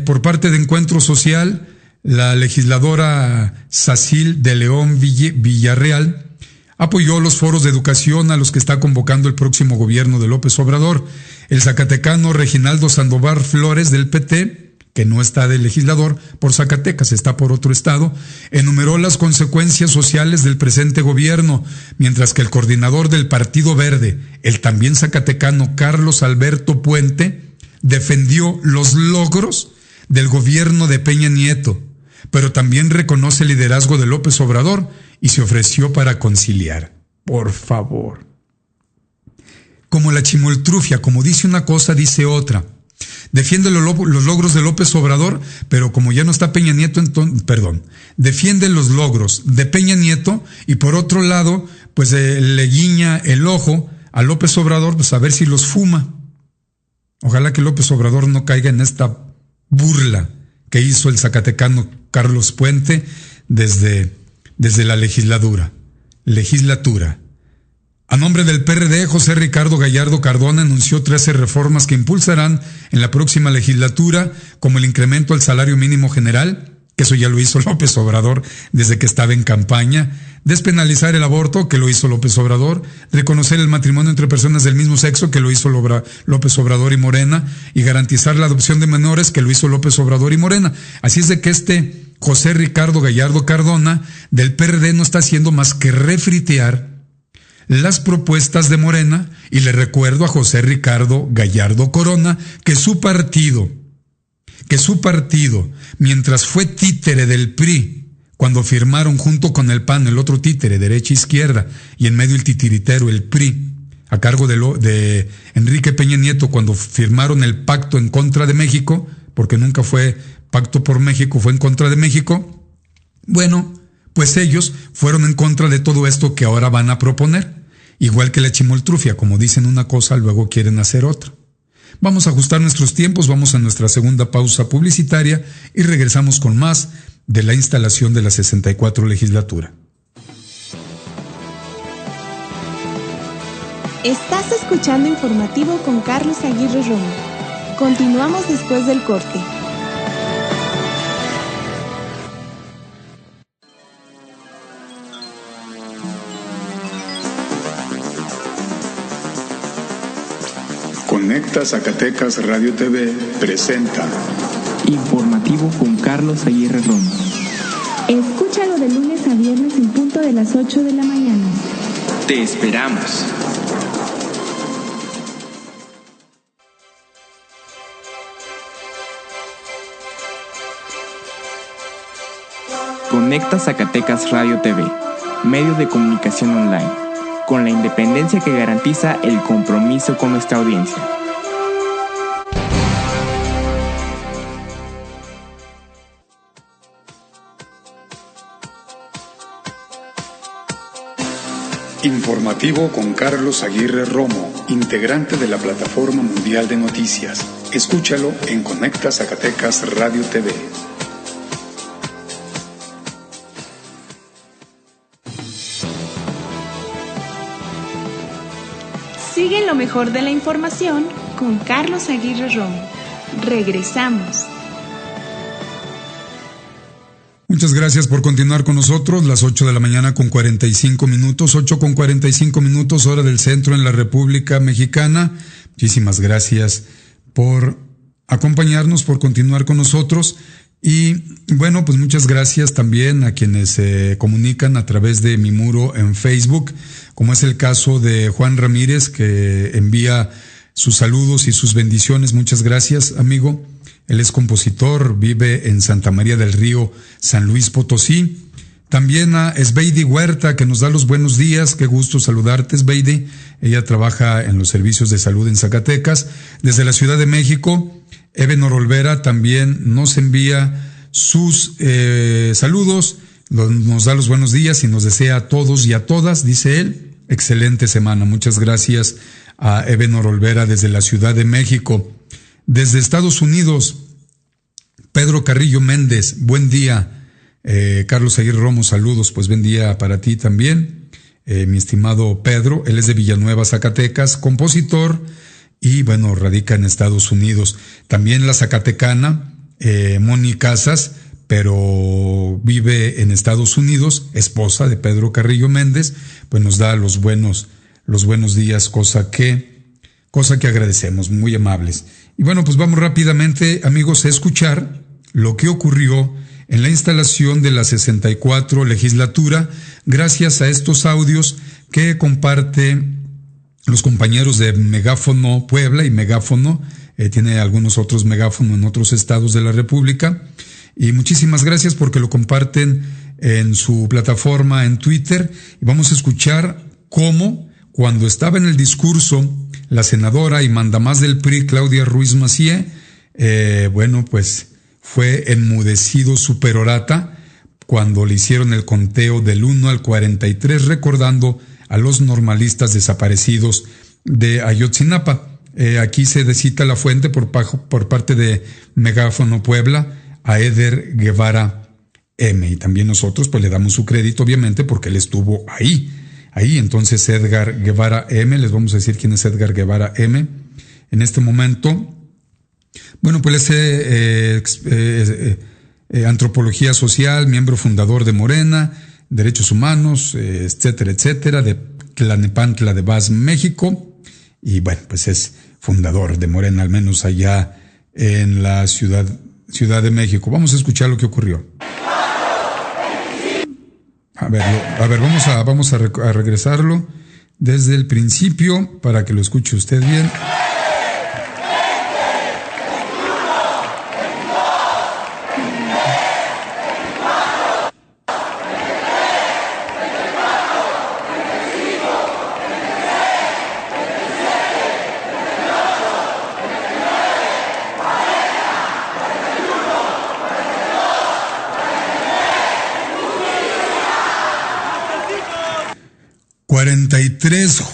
Por parte de Encuentro Social, la legisladora Sacil de León Villarreal apoyó los foros de educación a los que está convocando el próximo gobierno de López Obrador. El zacatecano Reginaldo Sandoval Flores del PT, que no está de legislador por Zacatecas, está por otro estado, enumeró las consecuencias sociales del presente gobierno, mientras que el coordinador del Partido Verde, el también zacatecano Carlos Alberto Puente, defendió los logros del gobierno de Peña Nieto, pero también reconoce el liderazgo de López Obrador y se ofreció para conciliar. Por favor. Como la chimoltrufia, como dice una cosa, dice otra. Defiende los logros de López Obrador, pero como ya no está Peña Nieto, defiende los logros de Peña Nieto y por otro lado, pues le guiña el ojo a López Obrador, pues a ver si los fuma. Ojalá que López Obrador no caiga en esta burla que hizo el zacatecano Carlos Puente desde la legislatura. A nombre del PRD, José Ricardo Gallardo Cardona anunció 13 reformas que impulsarán en la próxima legislatura, como el incremento al salario mínimo general, que eso ya lo hizo López Obrador desde que estaba en campaña, despenalizar el aborto, que lo hizo López Obrador, reconocer el matrimonio entre personas del mismo sexo, que lo hizo López Obrador y Morena, y garantizar la adopción de menores, que lo hizo López Obrador y Morena. Así es de que José Ricardo Gallardo Cardona del PRD no está haciendo más que refritear las propuestas de Morena, y le recuerdo a José Ricardo Gallardo Corona que su partido, mientras fue títere del PRI, cuando firmaron junto con el PAN, el otro títere, derecha e izquierda, y en medio el titiritero, el PRI, a cargo de Enrique Peña Nieto, cuando firmaron el pacto en contra de México, porque nunca fue pacto por México, fue en contra de México, bueno, pues ellos fueron en contra de todo esto que ahora van a proponer. Igual que la chimoltrufia, como dicen una cosa, luego quieren hacer otra. Vamos a ajustar nuestros tiempos, vamos a nuestra segunda pausa publicitaria y regresamos con más de la instalación de la 64 legislatura. Estás escuchando Informativo con Carlos Aguirre Romo. Continuamos después del corte. Conecta Zacatecas Radio TV presenta Informativo con Carlos Aguirre Romo. Escúchalo de lunes a viernes en punto de las 8 de la mañana. Te esperamos. Conecta Zacatecas Radio TV, medio de comunicación online, con la independencia que garantiza el compromiso con nuestra audiencia. Informativo con Carlos Aguirre Romo, integrante de la Plataforma Mundial de Noticias. Escúchalo en Conecta Zacatecas Radio TV. Sigue lo mejor de la información con Carlos Aguirre Romo. Regresamos. Muchas gracias por continuar con nosotros. Las 8 de la mañana con 45 minutos, 8:45 hora del centro en la República Mexicana. Muchísimas gracias por acompañarnos, por continuar con nosotros. Y bueno, pues muchas gracias también a quienes se comunican a través de mi muro en Facebook, como es el caso de Juan Ramírez, que envía sus saludos y sus bendiciones. Muchas gracias, amigo. Él es compositor, vive en Santa María del Río, San Luis Potosí. También a Esbeidi Huerta, que nos da los buenos días. Qué gusto saludarte, Esbeidi. Ella trabaja en los servicios de salud en Zacatecas. Desde la Ciudad de México, Ebenor Olvera también nos envía sus saludos, nos da los buenos días y nos desea a todos y a todas, dice él, excelente semana. Muchas gracias a Ebenor Olvera desde la Ciudad de México. Desde Estados Unidos, Pedro Carrillo Méndez, buen día. Carlos Aguirre Romo, saludos, pues buen día para ti también. Mi estimado Pedro, él es de Villanueva, Zacatecas, compositor y bueno, radica en Estados Unidos. También la zacatecana, Moni Casas, pero vive en Estados Unidos, esposa de Pedro Carrillo Méndez, pues nos da los buenos días, cosa que agradecemos, muy amables. Y bueno, pues vamos rápidamente, amigos, a escuchar lo que ocurrió en la instalación de la 64 legislatura, gracias a estos audios que comparte los compañeros de Megáfono Puebla y Megáfono, tiene algunos otros Megáfono en otros estados de la República. Y muchísimas gracias porque lo comparten en su plataforma en Twitter. Y vamos a escuchar cómo, cuando estaba en el discurso, la senadora y mandamás del PRI, Claudia Ruiz Massieu, bueno, pues fue enmudecido su perorata cuando le hicieron el conteo del 1 al 43, recordando a los normalistas desaparecidos de Ayotzinapa. Aquí se cita la fuente por parte de Megáfono Puebla a Eder Guevara M. Y también nosotros pues le damos su crédito, obviamente, porque él estuvo ahí. Entonces Edgar Guevara M, les vamos a decir quién es Edgar Guevara M. En este momento, bueno, pues es antropología social, miembro fundador de Morena, derechos humanos, etcétera, etcétera, de Tlalnepantla de Vaz, México. Y bueno, pues es fundador de Morena, al menos allá en la Ciudad de México. Vamos a escuchar lo que ocurrió. A ver, vamos a regresarlo desde el principio para que lo escuche usted bien.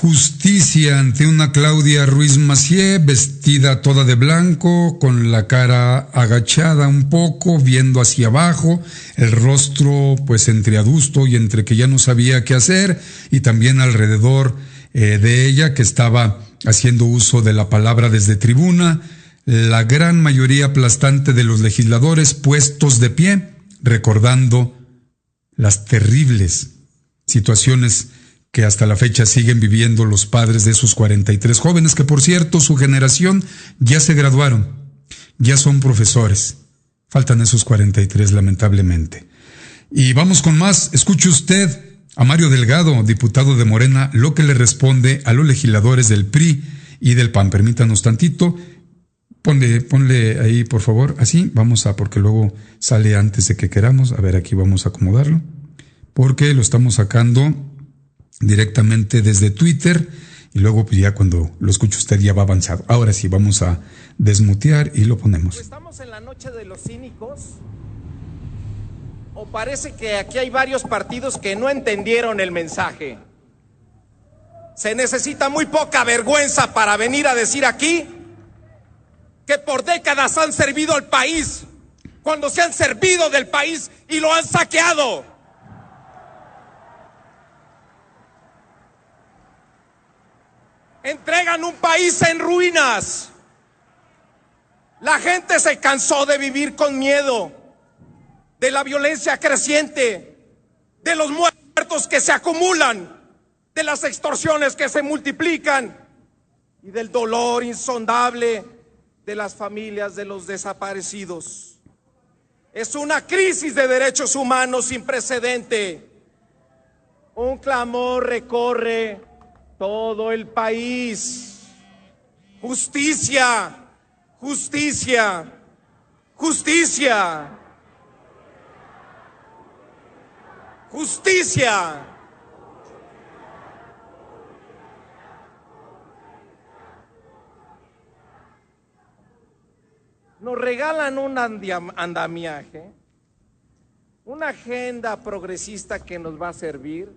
Justicia ante una Claudia Ruiz Massieu vestida toda de blanco, con la cara agachada un poco, viendo hacia abajo, el rostro pues entre adusto y entre que ya no sabía qué hacer, y también alrededor de ella, que estaba haciendo uso de la palabra desde tribuna, la gran mayoría aplastante de los legisladores puestos de pie, recordando las terribles situaciones que hasta la fecha siguen viviendo los padres de esos 43 jóvenes, que por cierto su generación ya se graduaron, ya son profesores. Faltan esos 43 lamentablemente. Y vamos con más. Escuche usted a Mario Delgado, diputado de Morena, lo que le responde a los legisladores del PRI y del PAN. Permítanos tantito. Ponle ahí, por favor. Así, porque luego sale antes de que queramos. A ver, aquí vamos a acomodarlo. Porque lo estamos sacando directamente desde Twitter y luego pues ya cuando lo escuche usted ya va avanzado. Ahora sí, vamos a desmutear y lo ponemos. ¿Estamos en la noche de los cínicos? ¿O parece que aquí hay varios partidos que no entendieron el mensaje? Se necesita muy poca vergüenza para venir a decir aquí que por décadas han servido al país, cuando se han servido del país y lo han saqueado. Entregan un país en ruinas. La gente se cansó de vivir con miedo, de la violencia creciente, de los muertos que se acumulan, de las extorsiones que se multiplican y del dolor insondable de las familias de los desaparecidos. Es una crisis de derechos humanos sin precedente. Un clamor recorre todo el país. Justicia, justicia, justicia, justicia. Nos regalan un andamiaje, una agenda progresista que nos va a servir.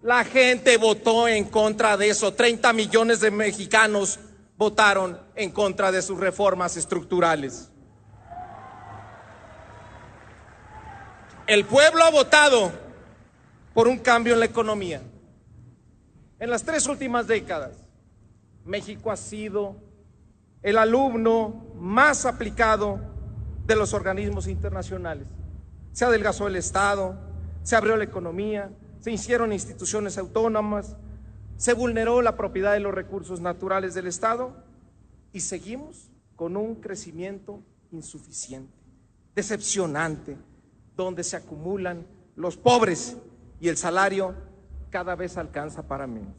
La gente votó en contra de eso. 30 millones de mexicanos votaron en contra de sus reformas estructurales. El pueblo ha votado por un cambio en la economía. En las 3 últimas décadas, México ha sido el alumno más aplicado de los organismos internacionales. Se adelgazó el Estado, se abrió la economía, se hicieron instituciones autónomas, se vulneró la propiedad de los recursos naturales del Estado y seguimos con un crecimiento insuficiente, decepcionante, donde se acumulan los pobres y el salario cada vez alcanza para menos.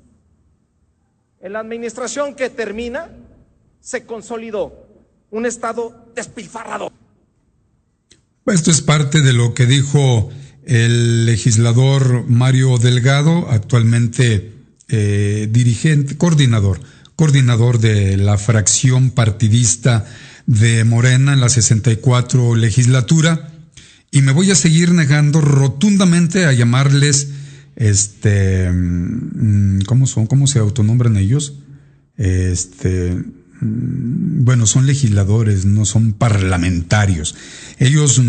En la administración que termina, se consolidó un Estado despilfarrador. Esto es parte de lo que dijo el legislador Mario Delgado, actualmente coordinador de la fracción partidista de Morena en la 64 legislatura, y me voy a seguir negando rotundamente a llamarles, ¿cómo se autonombran ellos? Bueno, son legisladores, no son parlamentarios. Ellos,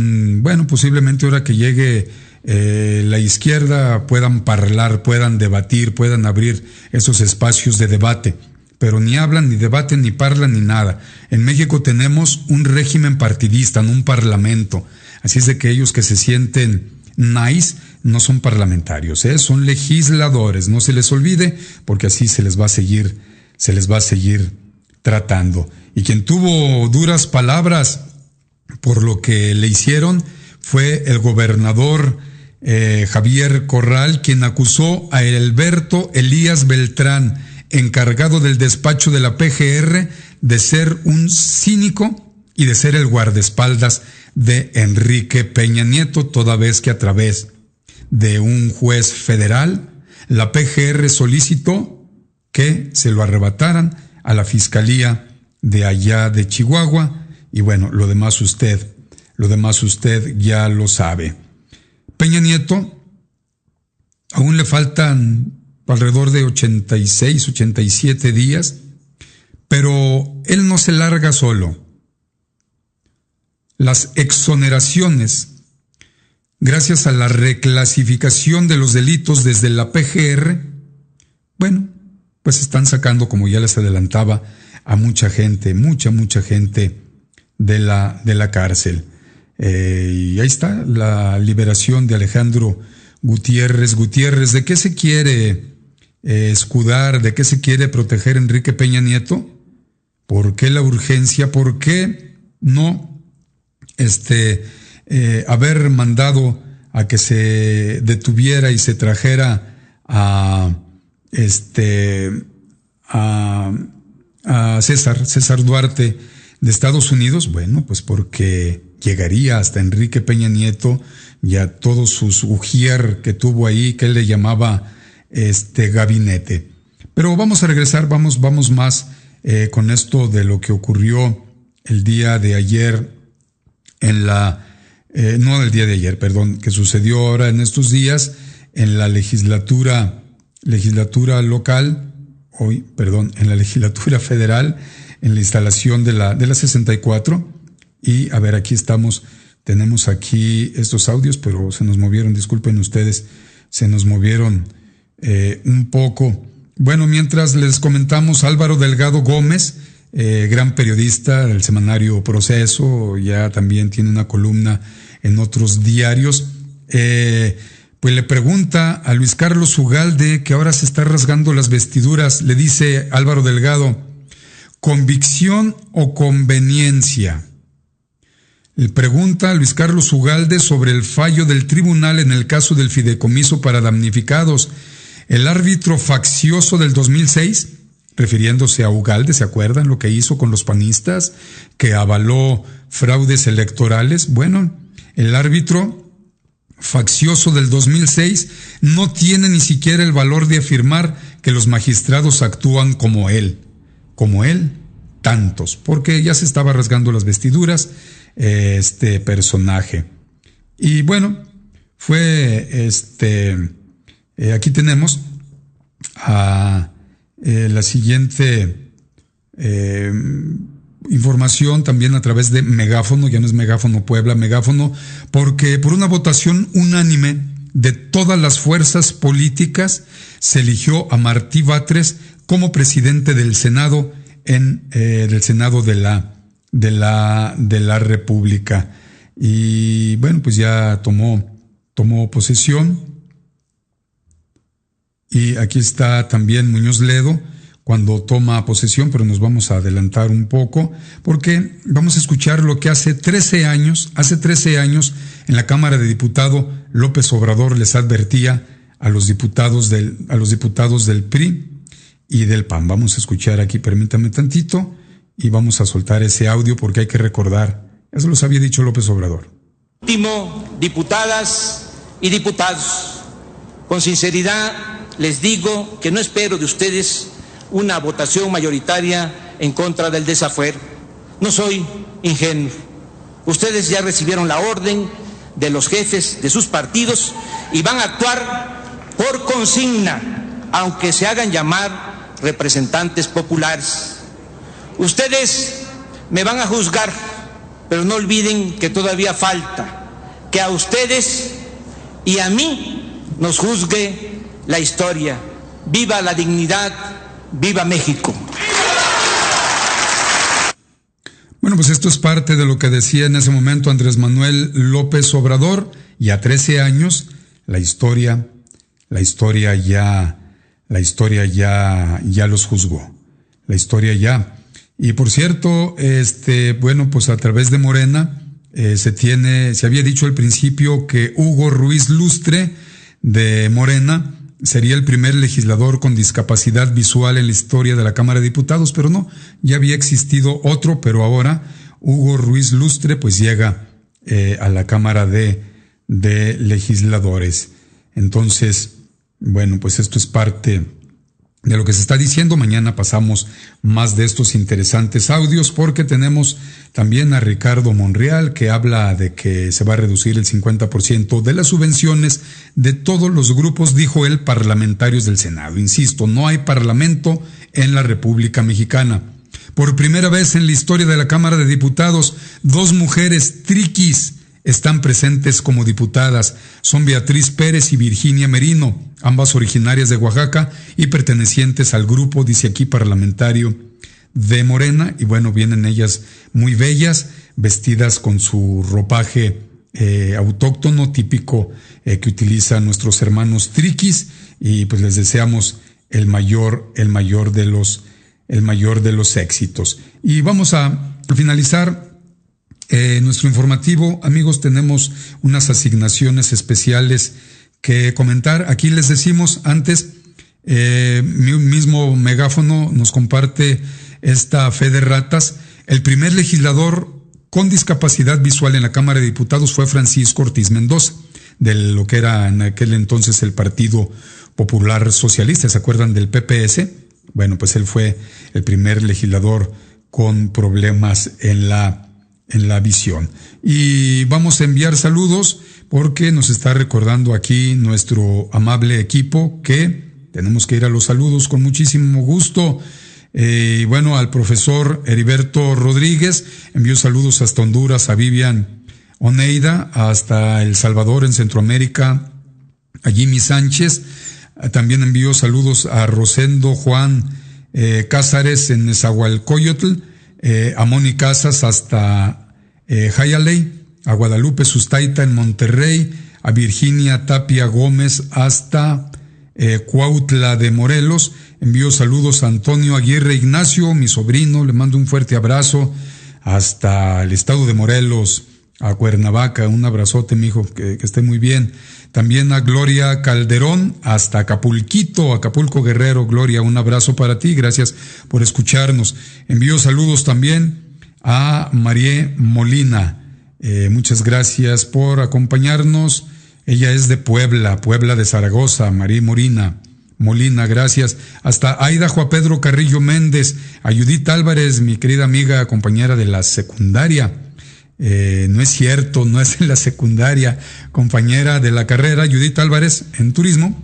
posiblemente ahora que llegue la izquierda puedan hablar, puedan debatir, puedan abrir esos espacios de debate, pero ni hablan, ni debaten, ni parlan, ni nada. En México tenemos un régimen partidista, no un parlamento. Así es de que ellos que se sienten nice no son parlamentarios, son legisladores. No se les olvide, porque así se les va a seguir tratando. Y quien tuvo duras palabras por lo que le hicieron fue el gobernador Javier Corral, quien acusó a Alberto Elías Beltrán, encargado del despacho de la PGR, de ser un cínico y de ser el guardaespaldas de Enrique Peña Nieto, toda vez que a través de un juez federal la PGR solicitó que se lo arrebataran a la fiscalía de allá de Chihuahua. Y bueno, lo demás usted ya lo sabe. Peña Nieto aún le faltan alrededor de 86, 87 días, pero él no se larga solo. Las exoneraciones, gracias a la reclasificación de los delitos desde la PGR, pues están sacando, como ya les adelantaba, a mucha gente de la cárcel. Y ahí está la liberación de Alejandro Gutiérrez. ¿De qué se quiere escudar? ¿De qué se quiere proteger Enrique Peña Nieto? ¿Por qué la urgencia? ¿Por qué no haber mandado a que se detuviera y se trajera a César Duarte de Estados Unidos? Bueno, pues porque llegaría hasta Enrique Peña Nieto y a todos sus ujier que tuvo ahí, que él le llamaba gabinete. Pero vamos a regresar, vamos más con esto de lo que ocurrió el día de ayer que sucedió ahora en estos días en la legislatura legislatura local, en la legislatura federal, en la instalación de la 64. Y a ver, aquí estamos, tenemos aquí estos audios, pero se nos movieron, disculpen ustedes, se nos movieron un poco. Bueno, mientras les comentamos, Álvaro Delgado Gómez, gran periodista del semanario Proceso, ya también tiene una columna en otros diarios, pues le pregunta a Luis Carlos Ugalde, que ahora se está rasgando las vestiduras, le dice Álvaro Delgado, ¿convicción o conveniencia? Le pregunta a Luis Carlos Ugalde sobre el fallo del tribunal en el caso del fideicomiso para damnificados. El árbitro faccioso del 2006, refiriéndose a Ugalde, ¿se acuerdan lo que hizo con los panistas? Que avaló fraudes electorales. Bueno, el árbitro faccioso del 2006 no tiene ni siquiera el valor de afirmar que los magistrados actúan como él, tantos, porque ya se estaba rasgando las vestiduras este personaje. Y bueno, fue aquí tenemos a la siguiente información también a través de Megáfono, ya no es Megáfono Puebla, Megáfono, porque por una votación unánime de todas las fuerzas políticas se eligió a Martí Batres como presidente del Senado del Senado de la República. Y bueno, pues ya tomó posesión. Y aquí está también Muñoz Ledo cuando toma posesión, pero nos vamos a adelantar un poco porque vamos a escuchar lo que hace 13 años en la Cámara de Diputados López Obrador les advertía a los diputados del PRI y del PAN. Vamos a escuchar aquí, permítame tantito, y vamos a soltar ese audio porque hay que recordar, eso los había dicho López Obrador. Último, diputadas y diputados, con sinceridad les digo que no espero de ustedes una votación mayoritaria en contra del desafuero. No soy ingenuo. Ustedes ya recibieron la orden de los jefes de sus partidos y van a actuar por consigna, aunque se hagan llamar representantes populares. Ustedes me van a juzgar, pero no olviden que todavía falta que a ustedes y a mí nos juzgue la historia. ¡Viva la dignidad! ¡Viva México! Bueno, pues esto es parte de lo que decía en ese momento Andrés Manuel López Obrador, y a 13 años la historia ya los juzgó. La historia ya. Y por cierto, bueno, pues a través de Morena se había dicho al principio que Hugo Ruiz Lustre de Morena sería el primer legislador con discapacidad visual en la historia de la Cámara de Diputados, pero no, ya había existido otro, pero ahora Hugo Ruiz Lustre pues llega a la Cámara de Legisladores. Entonces, bueno, pues esto es parte de lo que se está diciendo. Mañana pasamos más de estos interesantes audios porque tenemos también a Ricardo Monreal, que habla de que se va a reducir el 50% de las subvenciones de todos los grupos, dijo él, parlamentarios del Senado. Insisto, no hay parlamento en la República Mexicana. Por primera vez en la historia de la Cámara de Diputados, 2 mujeres triquis están presentes como diputadas. Son Beatriz Pérez y Virginia Merino, ambas originarias de Oaxaca y pertenecientes al grupo, dice aquí, parlamentario de Morena. Y bueno, vienen ellas muy bellas, vestidas con su ropaje autóctono, típico que utilizan nuestros hermanos triquis, y pues les deseamos el mayor de los éxitos. Y vamos a finalizar nuestro informativo. Amigos, tenemos unas asignaciones especiales que comentar. Aquí les decimos antes, mi mismo Megáfono nos comparte esta fe de ratas. El primer legislador con discapacidad visual en la Cámara de Diputados fue Francisco Ortiz Mendoza, de lo que era en aquel entonces el Partido Popular Socialista. ¿Se acuerdan del PPS? Bueno, pues él fue el primer legislador con problemas en la visión. Y vamos a enviar saludos porque nos está recordando aquí nuestro amable equipo que tenemos que ir a los saludos con muchísimo gusto. Bueno, al profesor Heriberto Rodríguez, envío saludos hasta Honduras, a Vivian Oneida, hasta El Salvador en Centroamérica, a Jimmy Sánchez. También envío saludos a Rosendo Juan Cázares en Nezahualcóyotl, a Moni Casas hasta Jayaley, a Guadalupe Sustaita en Monterrey, a Virginia Tapia Gómez hasta Cuautla de Morelos. Envío saludos a Antonio Aguirre Ignacio, mi sobrino, le mando un fuerte abrazo hasta el estado de Morelos, a Cuernavaca, un abrazote, mijo, que esté muy bien. También a Gloria Calderón hasta Acapulquito, Acapulco Guerrero. Gloria, un abrazo para ti, gracias por escucharnos. Envío saludos también a María Molina. Muchas gracias por acompañarnos. Ella es de Puebla de Zaragoza. María Molina, gracias. Hasta Aida Juan Pedro Carrillo Méndez, a Judith Álvarez, mi querida amiga, compañera de la secundaria. No es cierto, no es en la secundaria, compañera de la carrera, Judith Álvarez, en turismo.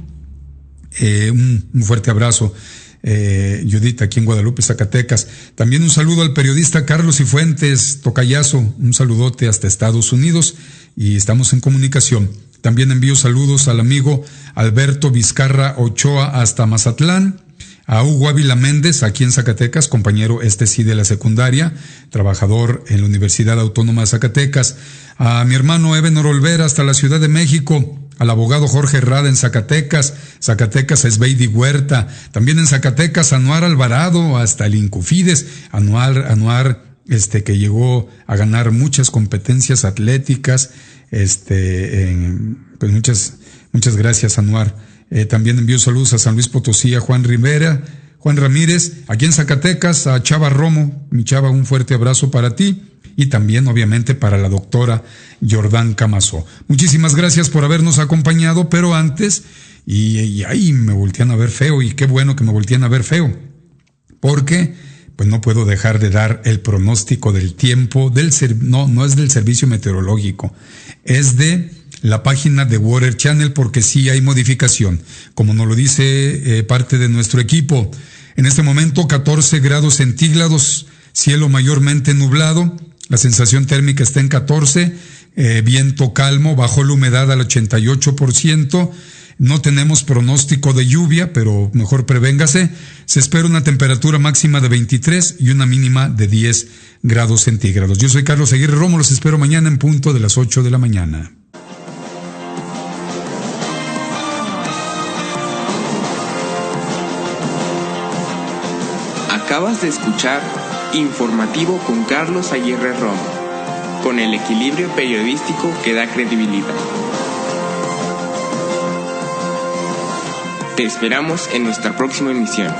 Un fuerte abrazo. Judith, aquí en Guadalupe, Zacatecas. También un saludo al periodista Carlos Cifuentes, tocayazo, un saludote hasta Estados Unidos, y estamos en comunicación. También envío saludos al amigo Alberto Vizcarra Ochoa hasta Mazatlán, a Hugo Ávila Méndez, aquí en Zacatecas, compañero sí de la secundaria, trabajador en la Universidad Autónoma de Zacatecas, a mi hermano Ebenor Olvera hasta la Ciudad de México, al abogado Jorge Herrada en Zacatecas a Esbeidi Huerta, también en Zacatecas a Anuar Alvarado hasta el Incufides, Anuar que llegó a ganar muchas competencias atléticas, pues muchas gracias, Anuar. También envío saludos a San Luis Potosí, a Juan Ramírez, aquí en Zacatecas, a Chava Romo, mi Chava, un fuerte abrazo para ti, y también obviamente para la doctora Jordán Camazó. Muchísimas gracias por habernos acompañado, pero antes, y ahí me voltean a ver feo, y qué bueno que me voltean a ver feo, porque pues no puedo dejar de dar el pronóstico del tiempo, no es del servicio meteorológico, es de la página de Weather Channel, porque sí hay modificación, como nos lo dice parte de nuestro equipo. En este momento 14 grados centígrados, cielo mayormente nublado, la sensación térmica está en 14, viento calmo, bajó la humedad al 88%, no tenemos pronóstico de lluvia, pero mejor prevéngase. Se espera una temperatura máxima de 23 y una mínima de 10 grados centígrados. Yo soy Carlos Aguirre Romo, los espero mañana en punto de las 8 de la mañana. Acabas de escuchar Informativo con Carlos Aguirre Romo, con el equilibrio periodístico que da credibilidad. Te esperamos en nuestra próxima emisión.